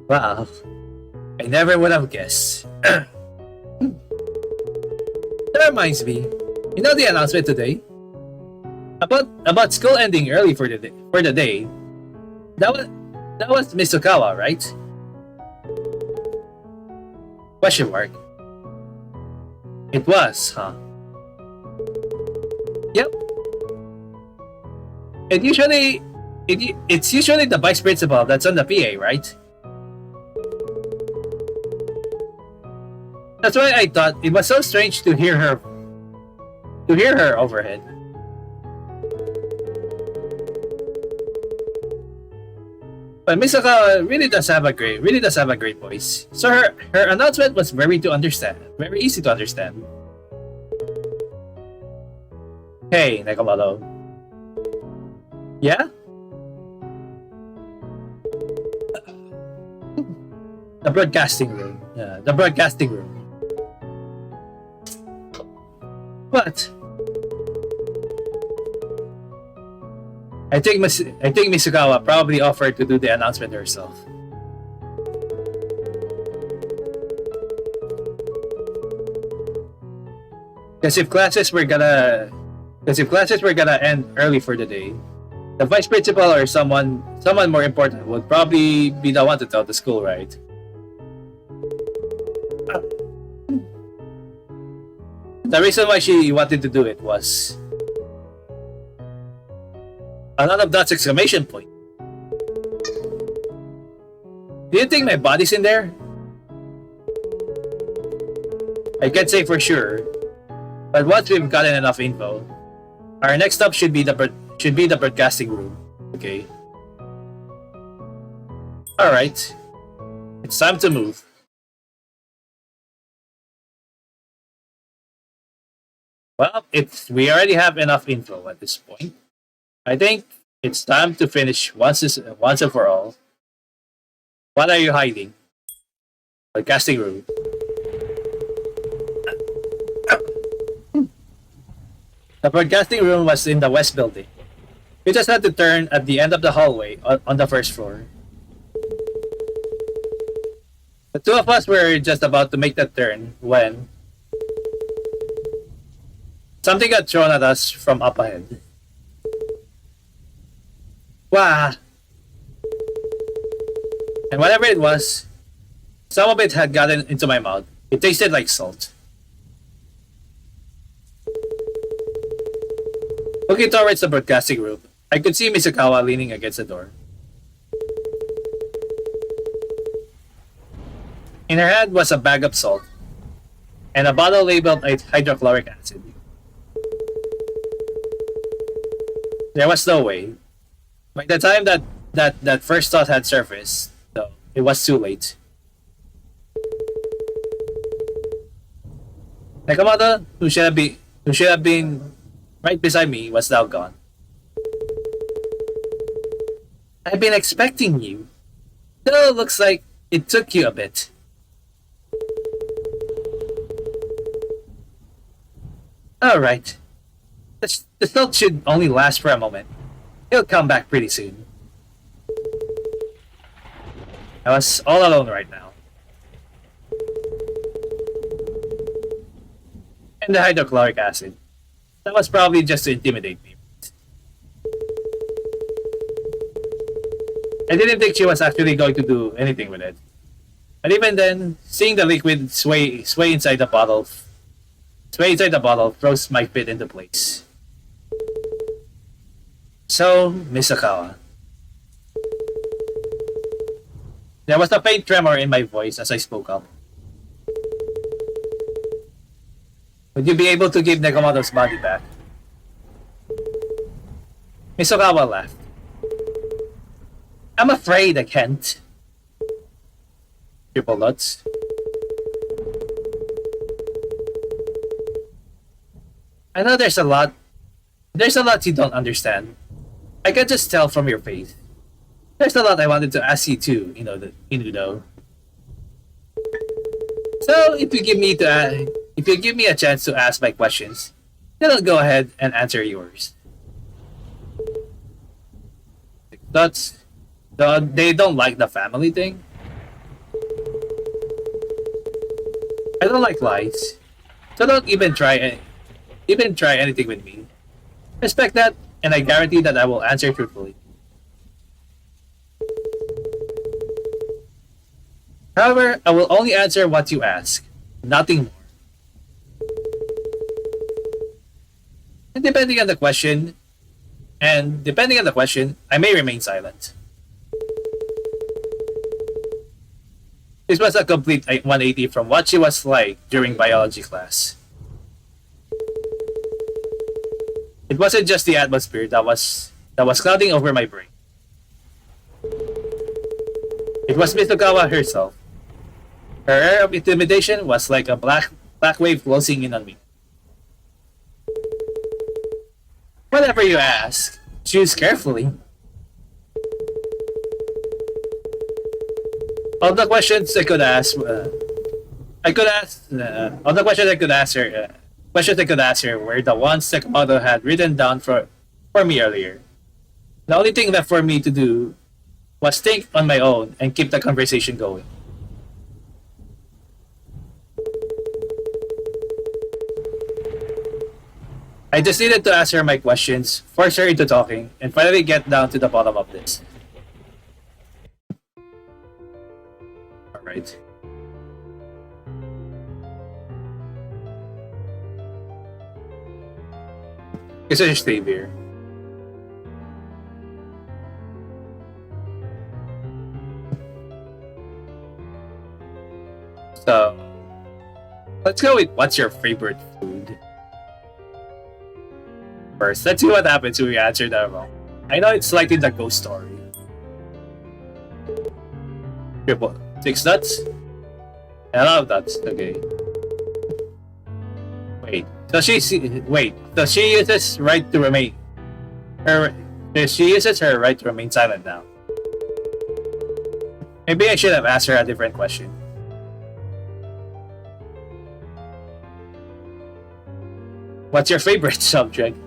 Wow. I never would have guessed. That reminds me. You know the announcement today? About school ending early for the day. That was Mizukawa, right? Question mark. It was, huh? Yep. It's usually the vice principal that's on the PA, right? That's why I thought it was so strange to hear her overhead. But Mizuka really does have a great voice. So her announcement was very easy to understand. Hey, Nekomoto. Yeah? The broadcasting room. Yeah, the broadcasting room. What? I think Misukawa probably offered to do the announcement herself. Because if classes were gonna end early for the day, the vice principal or someone more important would probably be the one to tell the school, right? The reason why she wanted to do it was a lot of that's exclamation point. Do you think my body's in there? I can't say for sure, but once we've gotten enough info, our next stop should be the broadcasting room. Okay. All right. It's time to move. Well, we already have enough info at this point. I think it's time to finish once and for all. What are you hiding? Broadcasting room. The broadcasting room was in the west building. We just had to turn at the end of the hallway on the first floor. The two of us were just about to make that turn when something got thrown at us from up ahead. Wow! And whatever it was, some of it had gotten into my mouth. It tasted like salt. Looking towards the broadcasting room, I could see Misukawa leaning against the door. In her hand was a bag of salt and a bottle labeled hydrochloric acid. There was no way. By the time that first thought had surfaced, though, it was too late. Nekomoto, who should have been right beside me, was now gone. I've been expecting you. Still looks like it took you a bit. Alright. The salt should only last for a moment. He'll come back pretty soon. I was all alone right now. And the hydrochloric acid. That was probably just to intimidate me. I didn't think she was actually going to do anything with it. But even then, seeing the liquid sway inside the bottle throws my fit into place. So, Misukawa. There was a faint tremor in my voice as I spoke up. Would you be able to give Nekomoto's body back? Misukawa laughed. I'm afraid I can't. Triple nuts. I know there's a lot you don't understand. I can just tell from your face. There's a lot I wanted to ask you too, Inudou. So if you give me a chance to ask my questions, then I'll go ahead and answer yours. They don't like the family thing. I don't like lies, so don't even try anything with me. Respect that, and I guarantee that I will answer truthfully. However, I will only answer what you ask, nothing more. And depending on the question, I may remain silent. This was a complete 180 from what she was like during biology class. It wasn't just the atmosphere that was clouding over my brain. It was Misukawa herself. Her air of intimidation was like a black wave closing in on me. Whatever you ask, choose carefully. All the questions I could ask her were the ones Nekomoto had written down for me earlier. The only thing left for me to do was think on my own and keep the conversation going. I just needed to ask her my questions, force her into talking, and finally get down to the bottom of this. Alright. Guess I should stay here. So, let's go with what's your favorite food? First, let's see what happens when we answer that wrong. I know it's like in the ghost story. Triple 6 nuts? I love nuts. Okay. Wait. So she uses right to remain. She uses her right to remain silent now. Maybe I should have asked her a different question. What's your favorite subject?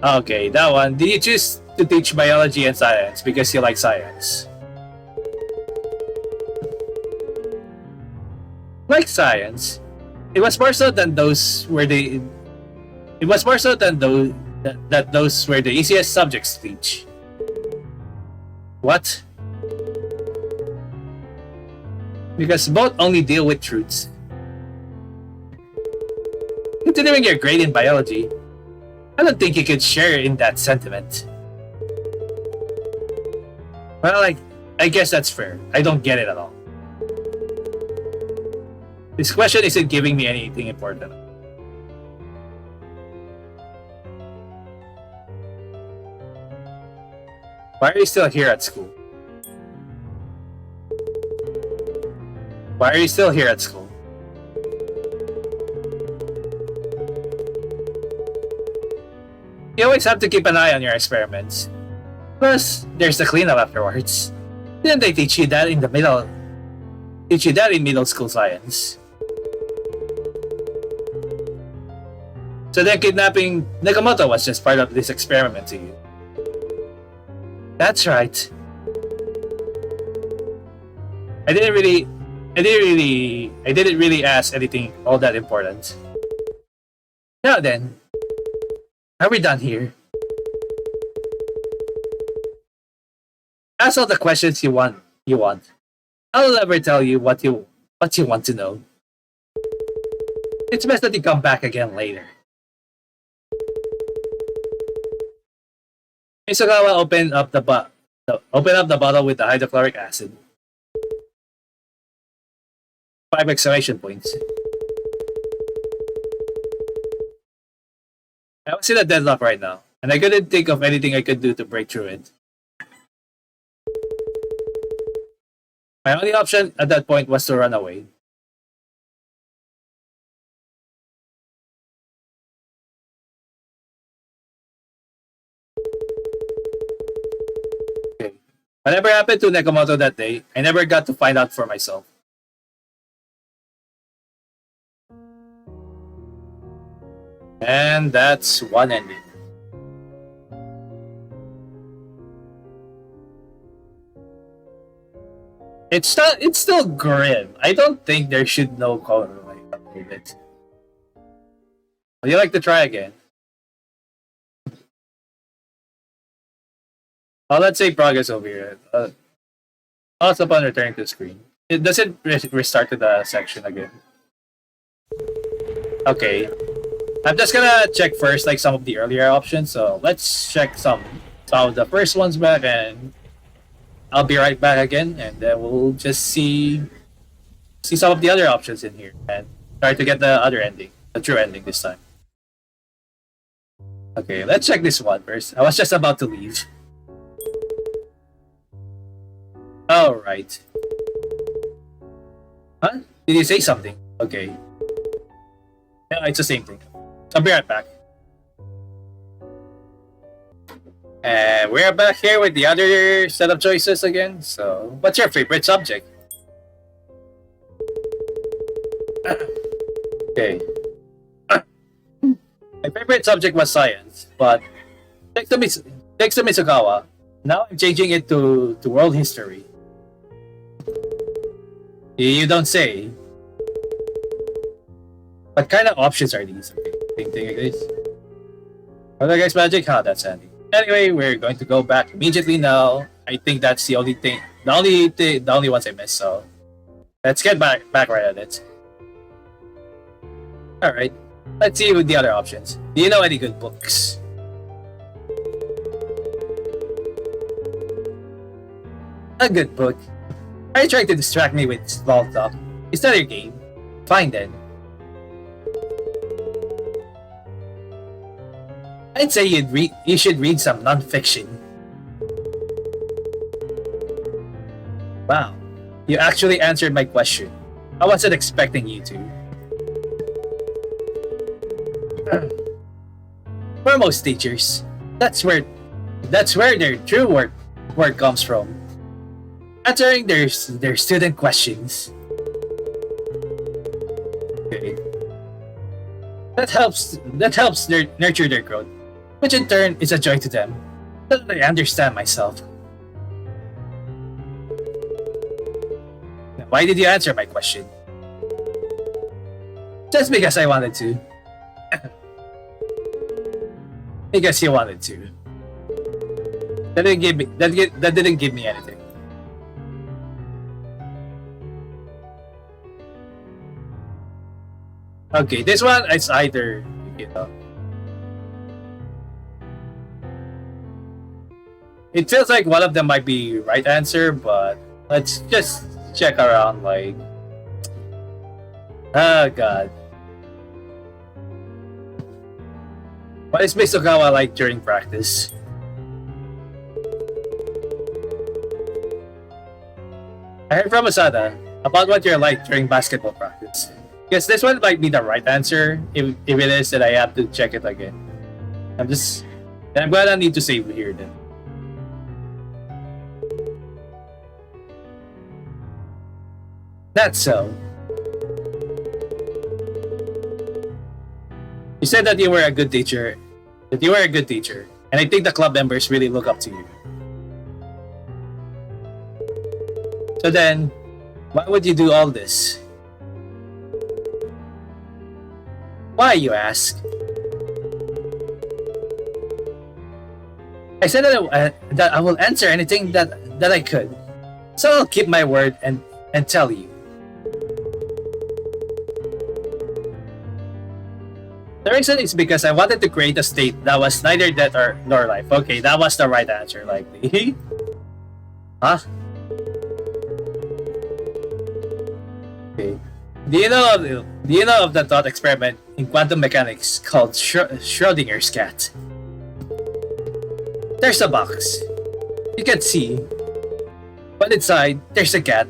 Okay, that one. Did you choose to teach biology and science because you like science? Like science? It was more so than those were the. It was more so than those that those were the easiest subjects to teach. What? Because both only deal with truths. Considering your grade in biology, I don't think you could share in that sentiment. Well, I guess that's fair. I don't get it at all. This question isn't giving me anything important. Why are you still here at school? Why are you still here at school? You always have to keep an eye on your experiments. Plus, there's the cleanup afterwards. Didn't they teach you that in middle school science? So then kidnapping Nekomoto was just part of this experiment to you. That's right. I didn't really ask anything all that important. Now then, are we done here? Ask all the questions you want. I'll never tell you what you want to know. It's best that you come back again later. Misugawa opened up the bottle with the hydrochloric acid. 5 exclamation points. I was in a deadlock right now, and I couldn't think of anything I could do to break through it. My only option at that point was to run away. Okay. Whatever happened to Nekomoto that day, I never got to find out for myself. And that's one ending. It's still grim. I don't think there should no color like it. Would you like to try again? Oh, let's say progress over here. Also upon returning to the screen. It doesn't restart to the section again. Okay. I'm just gonna check first like some of the earlier options, so let's check some of the first ones back, and I'll be right back again, and then we'll just see some of the other options in here and try to get the other ending, the true ending this time. Okay, let's check this one first. I was just about to leave. Alright. Huh? Did you say something? Okay. Yeah, it's the same thing. I'll be right back. And we're back here with the other set of choices again. So, what's your favorite subject? Okay. I My favorite subject was science, but thanks to Misukawa, now I'm changing it to world history. You don't say. What kind of options are these? Okay, same thing like this. Other guys magic? Huh, that's handy. Anyway, we're going to go back immediately now. I think that's the only thing, the only ones I missed. So let's get back right at it. All right, let's see with the other options. Do you know any good books? A good book. Are you trying to distract me with small talk? Is that your game? Fine then. I'd say you should read some non-fiction. Wow, you actually answered my question. I wasn't expecting you to. For most teachers, that's where their true work comes from. Answering their student questions. Okay. That helps nurture their growth, which in turn is a joy to them. So that I understand myself. Why did you answer my question? Just because I wanted to. Because you wanted to. That didn't give me anything. Okay, this one is either, you know. It feels like one of them might be right answer, but let's just check around like. Oh god. What is Misukawa like during practice? I heard from Asada about what you're like during basketball practice. Guess this one might be the right answer. If it is, then I have to check it again. I'm gonna need to save here then. That's so. You said that you were a good teacher. And I think the club members really look up to you. So then, why would you do all this? Why, you ask? I said that I will answer anything that I could. So I'll keep my word and tell you. The reason is because I wanted to create a state that was neither death nor life. Okay, that was the right answer, likely. Huh? Okay. Do you know of the thought experiment in quantum mechanics called Schrödinger's cat? There's a box. You can see. But inside, there's a cat.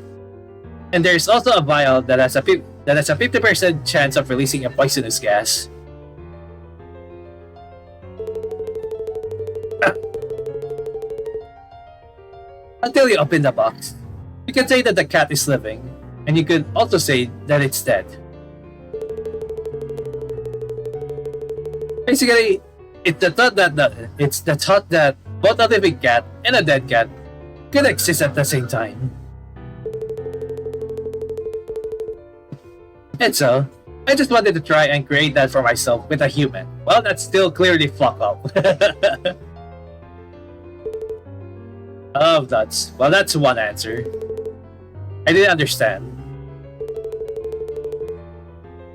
And there's also a vial that has a 50% chance of releasing a poisonous gas. Until you open the box, you can say that the cat is living, and you could also say that it's dead. Basically, it's the thought that both a living cat and a dead cat can exist at the same time. And so, I just wanted to try and create that for myself with a human. Well, that's still clearly fucked up. Oh, that's one answer. I didn't understand.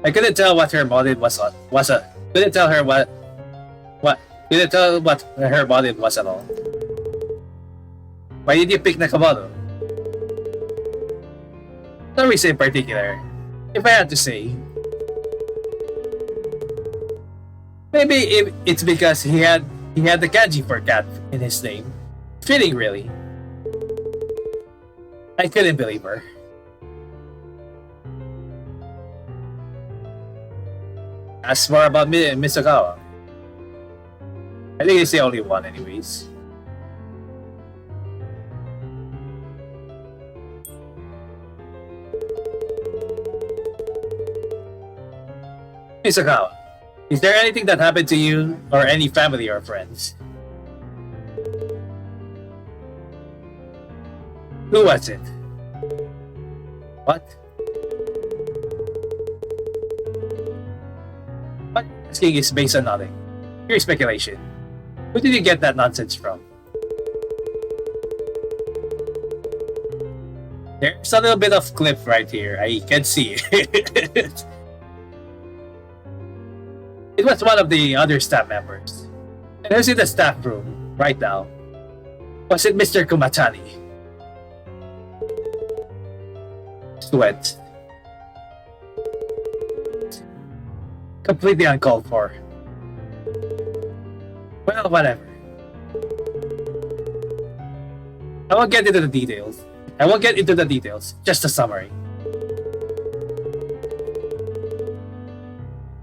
I couldn't tell what her motive was. Couldn't tell what her motive was at all. Why did you pick Nekomoto? No reason in particular. If I had to say, maybe it's because he had the kanji for cat in his name. Fitting, really. I couldn't believe her. Ask more about Misukawa. I think it's the only one, anyways. Misukawa, Is there anything that happened to you or any family or friends? Who was it? What? What you're asking is based on nothing. Pure speculation. Who did you get that nonsense from? There's a little bit of cliff right here. I can see it. It was one of the other staff members. And who's in the staff room right now? Was it Mr. Kumatani? Sweat. Completely uncalled for. Well, whatever. I won't get into the details. Just a summary.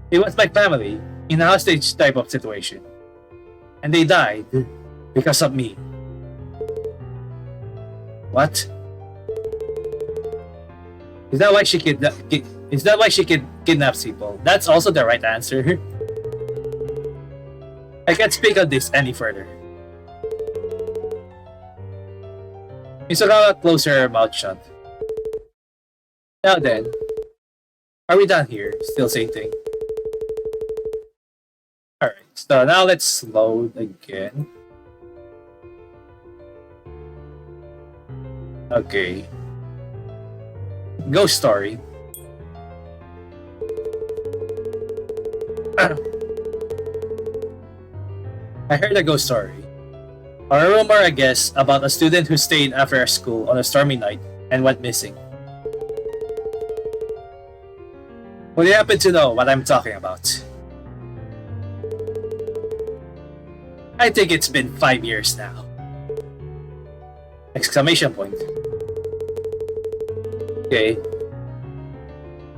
It was my family in a hostage type of situation. And they died because of me. What? Is that why she kidnaps people? That's also the right answer. I can't speak on this any further. Misukawa closed her mouth shut. Now then, are we done here? Still same thing. Alright, so now let's load again. Okay. Ghost story. I heard a ghost story. Or a rumor, I guess, about a student who stayed after school on a stormy night and went missing. Well, you happen to know what I'm talking about. I think it's been 5 years now. Exclamation point. Okay.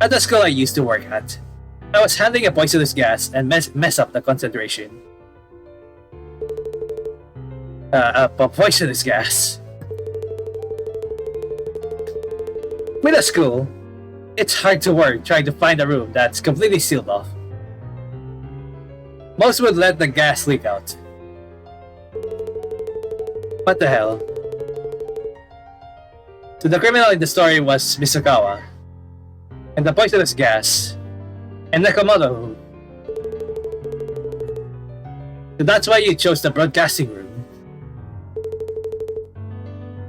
At the school I used to work at, I was handling a poisonous gas and mess up the concentration. A poisonous gas. With a school, it's hard to work trying to find a room that's completely sealed off. Most would let the gas leak out. What the hell? So the criminal in the story was Misukawa, and the poisonous gas, and Nekomoto-kun. So that's why you chose the broadcasting room.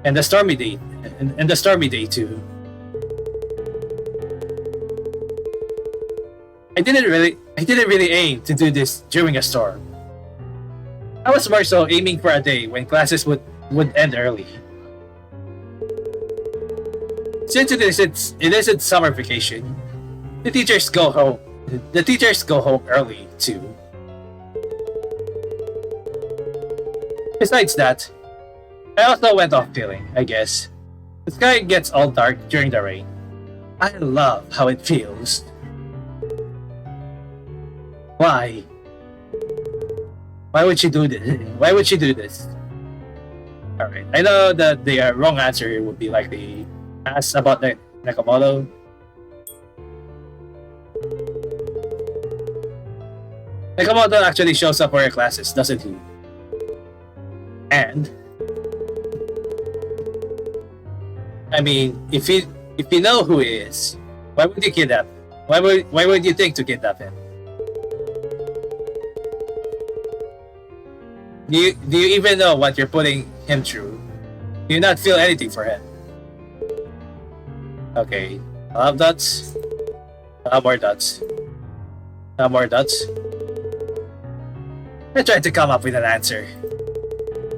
And the stormy day, and the stormy day too. I didn't really aim to do this during a storm. I was more so aiming for a day when classes would end early. Since it isn't summer vacation, the teachers go home. The teachers go home early too. Besides that, I also went off feeling, I guess. The sky gets all dark during the rain. I love how it feels. Why? Why would she do this? Why would she do this? Alright, I know that the wrong answer here would be like the ask about the Nekomoto. Nekomoto actually shows up for her classes, doesn't he? And I mean, if you know who he is, why would you kidnap? Why would you think to kidnap him? Do you even know what you're putting him through? Do you not feel anything for him? Okay, I'll have dots. I'll have more dots. I'll have more dots. I tried to come up with an answer,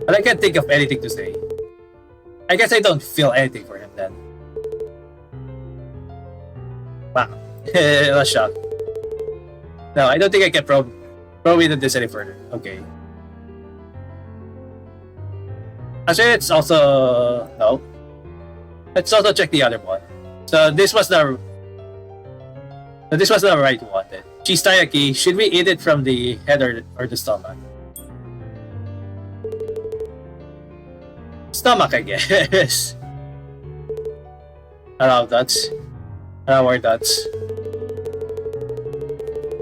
but I can't think of anything to say. I guess I don't feel anything for him then. Wow, a shock. No, I don't think I can probe into this any further. Okay. Actually, it's also no. Let's also check the other one. So this was the right one then. Cheese taiyaki, should we eat it from the head or the stomach? Stomach, I guess. Allow dots. Allow more dots.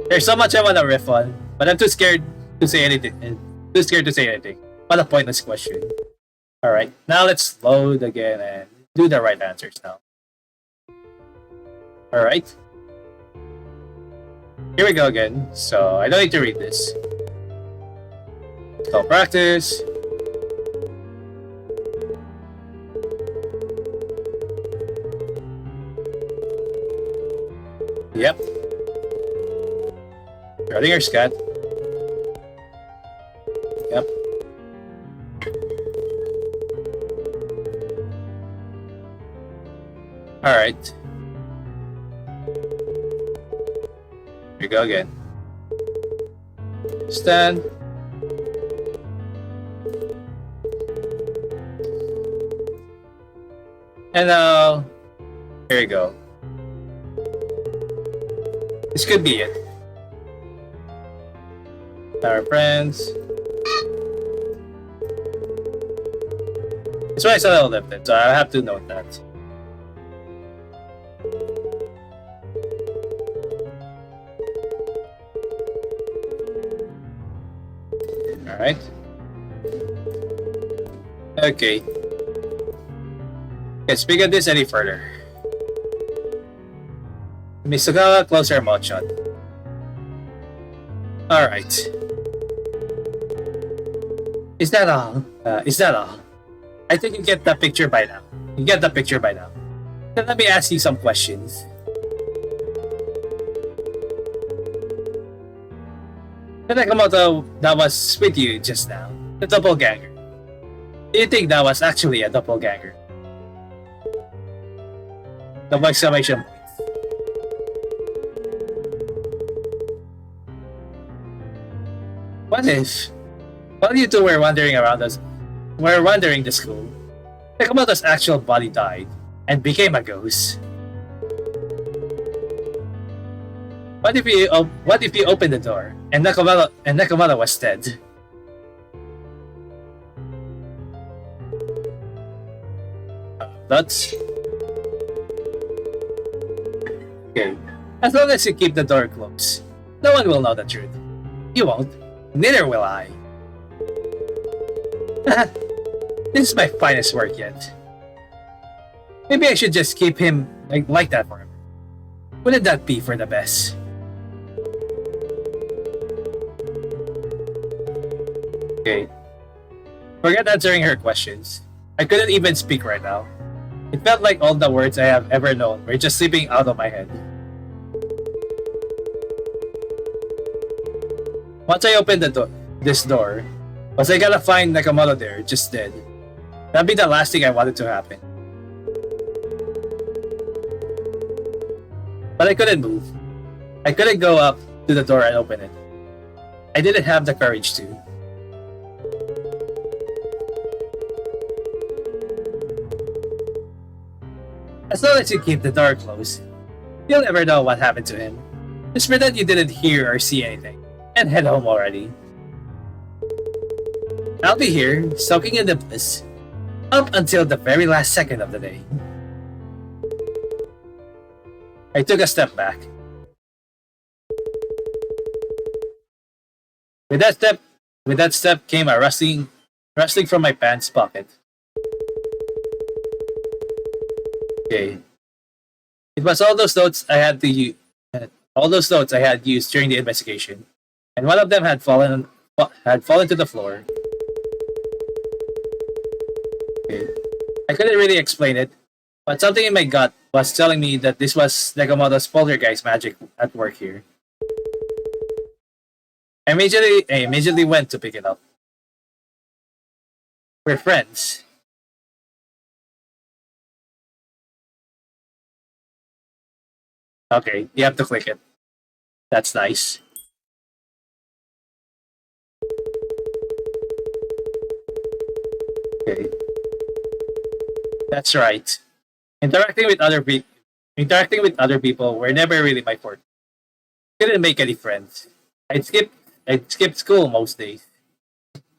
There's so much I want to riff on, but I'm too scared to say anything. Too scared to say anything. What a pointless question. Alright, now let's load again and do the right answers now. Alright. Here we go again. So I don't need to read this. So practice. Yep. Schrödinger scat. Yep. Alright. Here we go again. Stand. And now, here we go. This could be it. Our friends. This one is a little limited, so I have to note that. Alright. Okay. Let's begin this any further. Misugawa, close your mouth shut. Alright. Is that all? Is that all? I think you get the picture by now. You get the picture by now. Then let me ask you some questions. The Nekomoto that was with you just now, the doppelganger. Do you think that was actually a doppelganger? The exclamation point. What if, while you two were wandering the school, Nekomoto's actual body died and became a ghost? What if you opened the door and Nekomoto was dead? That's okay. As long as you keep the door closed, no one will know the truth. You won't. Neither will I. This is my finest work yet. Maybe I should just keep him like that for him. Wouldn't that be for the best? Okay. Forget answering her questions. I couldn't even speak right now. It felt like all the words I have ever known were just slipping out of my head. Once I opened this door, was I gonna find Nekomoto there, just dead? That'd be the last thing I wanted to happen. But I couldn't move. I couldn't go up to the door and open it. I didn't have the courage to. As long as you keep the door closed, you'll never know what happened to him. Just pretend you didn't hear or see anything, and head home already. I'll be here, soaking in the bliss, up until the very last second of the day. I took a step back. With that step came a rustling from my pants pocket. Okay. It was all those notes I had used during the investigation, and one of them had fallen to the floor. Okay. I couldn't really explain it, but something in my gut was telling me that this was Nekomoto's poltergeist magic at work here. I immediately went to pick it up. We're friends. Okay, you have to click it. That's nice. Okay. That's right. Interacting with other people were never really my forte. Didn't make any friends. I'd skip school most days.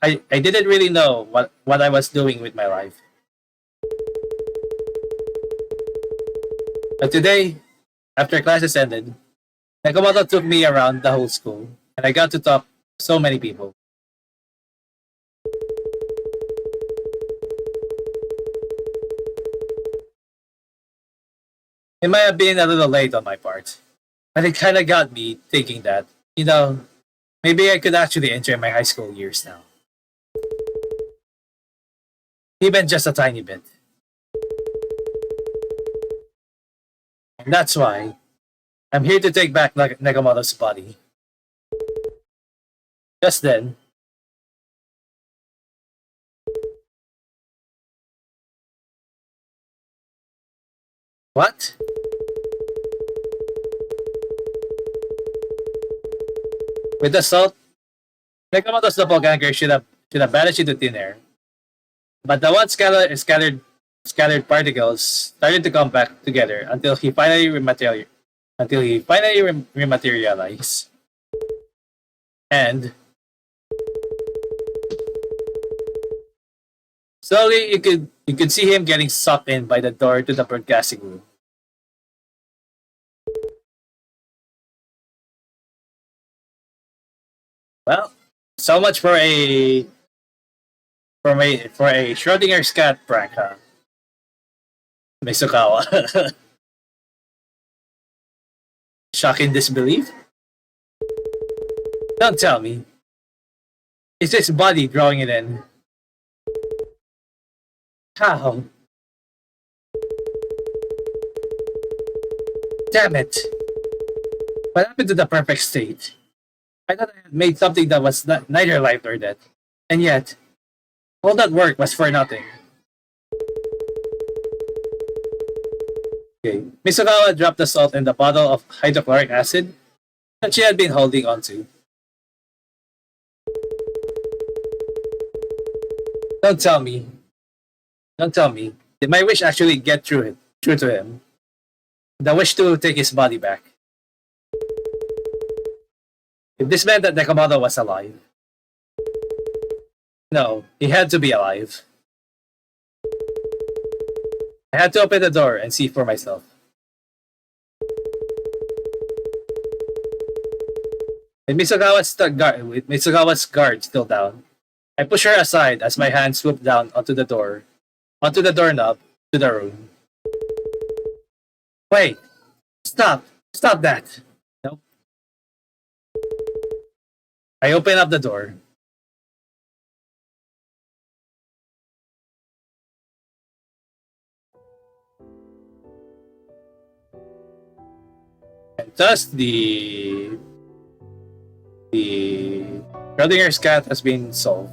I didn't really know what I was doing with my life. But today, after classes ended, Nekomoto took me around the whole school, and I got to talk to so many people. It might have been a little late on my part, but it kind of got me thinking that, you know, maybe I could actually enjoy my high school years now. Even just a tiny bit. And that's why I'm here to take back Nekomoto's body. Just then, what? With the salt, Nekomoto's doppelganger should have vanished into thin air. But the one scattered particles started to come back together until he finally rematerialized. And slowly you could see him getting sucked in by the door to the broadcasting room. Well, so much for a Schrödinger scat prank, huh? Misukawa. Shock in disbelief? Don't tell me. It's his body drawing it in. How? Damn it. What happened to the perfect state? I thought I had made something that was neither life nor death. And yet, all that work was for nothing. Okay. Misukawa dropped the salt in the bottle of hydrochloric acid that she had been holding onto. Don't tell me. Don't tell me. Did my wish actually get through to him? The wish to take his body back. If this meant that Nekomoto was alive. No, he had to be alive. I had to open the door and see for myself. With Mitsugawa's guard still down, I push her aside as my hand swooped down onto the doorknob to the room. Wait! Stop! Stop that! Nope. I open up the door. And thus the Schrödinger's cat has been solved.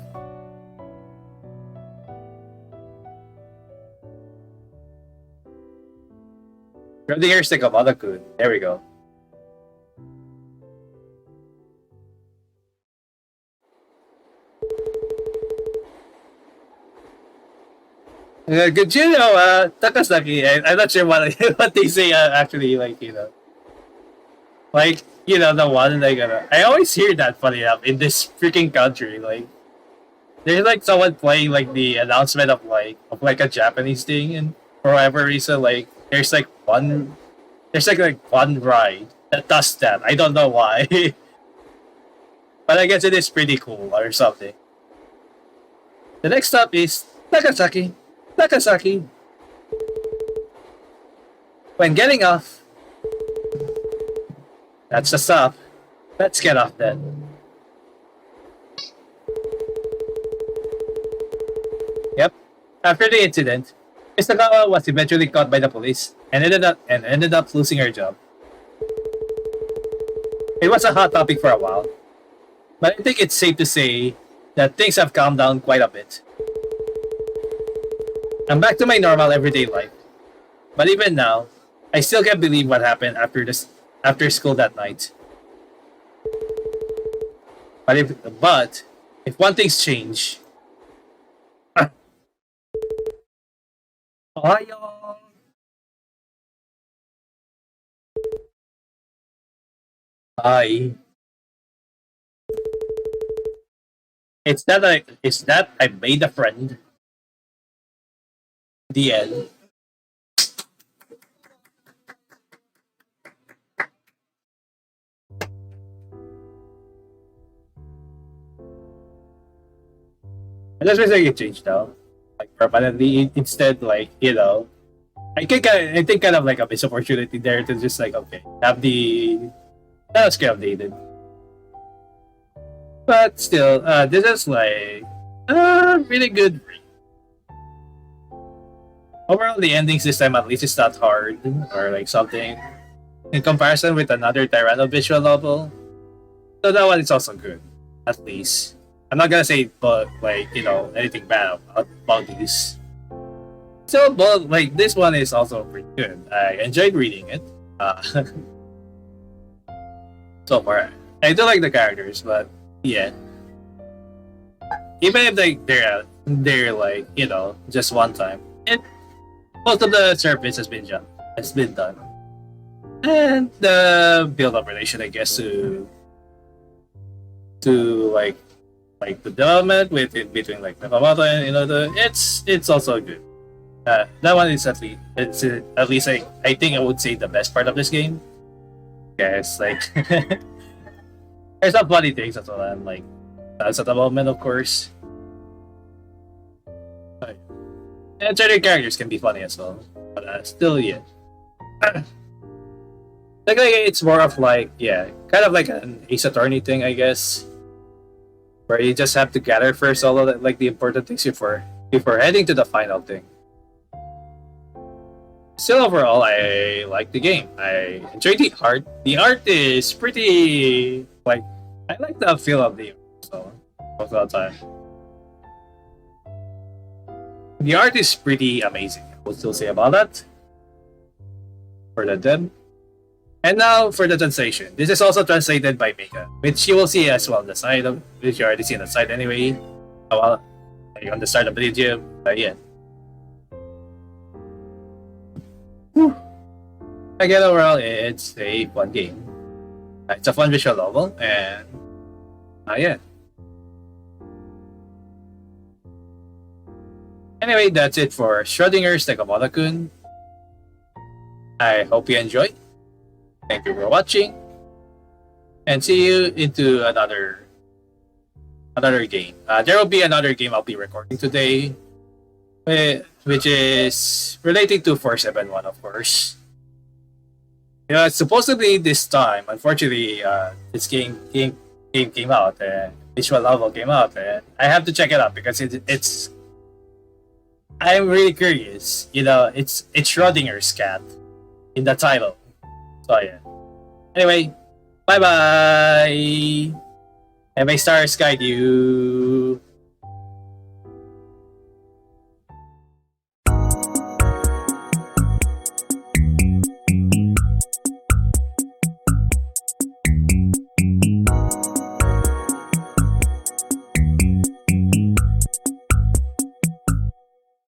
Schrödinger's Nekomoto-kun. There we go. Good, Takasaki. I'm not sure what what they say actually. The one I always hear that funny enough in this freaking country. Like, there's like someone playing like the announcement of a Japanese thing, and for whatever reason, there's one ride that does that. I don't know why, but I guess it is pretty cool or something. The next stop is Nagasaki. Nagasaki. When getting off, that's the stop. Let's get off then. Yep. After the incident, Isagawa was eventually caught by the police and ended up losing her job. It was a hot topic for a while, but I think it's safe to say that things have calmed down quite a bit. I'm back to my normal everyday life, but even now, I still can't believe what happened after school that night. But if one thing's changed, Ohio. I. It's that I made a friend. The end. I just wish I could change now, like permanently. Instead, like I think kind of like a missed opportunity there to just like okay have the that's kind of updated. But still, this is like really good. Overall, the endings this time at least is not hard or like something in comparison with another Tyranno visual novel. So that one is also good, at least. I'm not gonna say, but like anything bad about these. So, but like this one is also pretty good. I enjoyed reading it. So far, I do like the characters, but yeah, even if they're like just one time, it most of the surface has been done, and the build up relation, I guess, to like the development with it between like Nekomoto and it's also good. That one is at least I think I would say the best part of this game. Yes, like there's some funny things as well, and like that's a development, of course. And certain characters can be funny as well, but still, yeah. Like it's more of like kind of like an Ace Attorney thing, I guess, where you just have to gather first all of like the important things before heading to the final thing. Still, overall, I like the game. I enjoy the art. The art is pretty like I like the feel of the art, so most of the time. The art is pretty amazing. I would still say about that for the deb. And now for the translation. This is also translated by Meika, which you will see as well on the side, which you already see on the side anyway. Well, like on the start of the video. But yeah. Whew. Again, overall, it's a fun game. It's a fun visual novel, and yeah. Anyway, that's it for Schrödinger's Nekomoto-kun. I hope you enjoyed. Thank you for watching, and see you into another game. There will be another game I'll be recording today, which is relating to 471, of course. Supposedly this time, unfortunately, this game came out, and visual novel came out, and I have to check it out because it's. I'm really curious. It's Schrödinger's cat in the title. So yeah. Anyway, bye bye. And may stars guide you.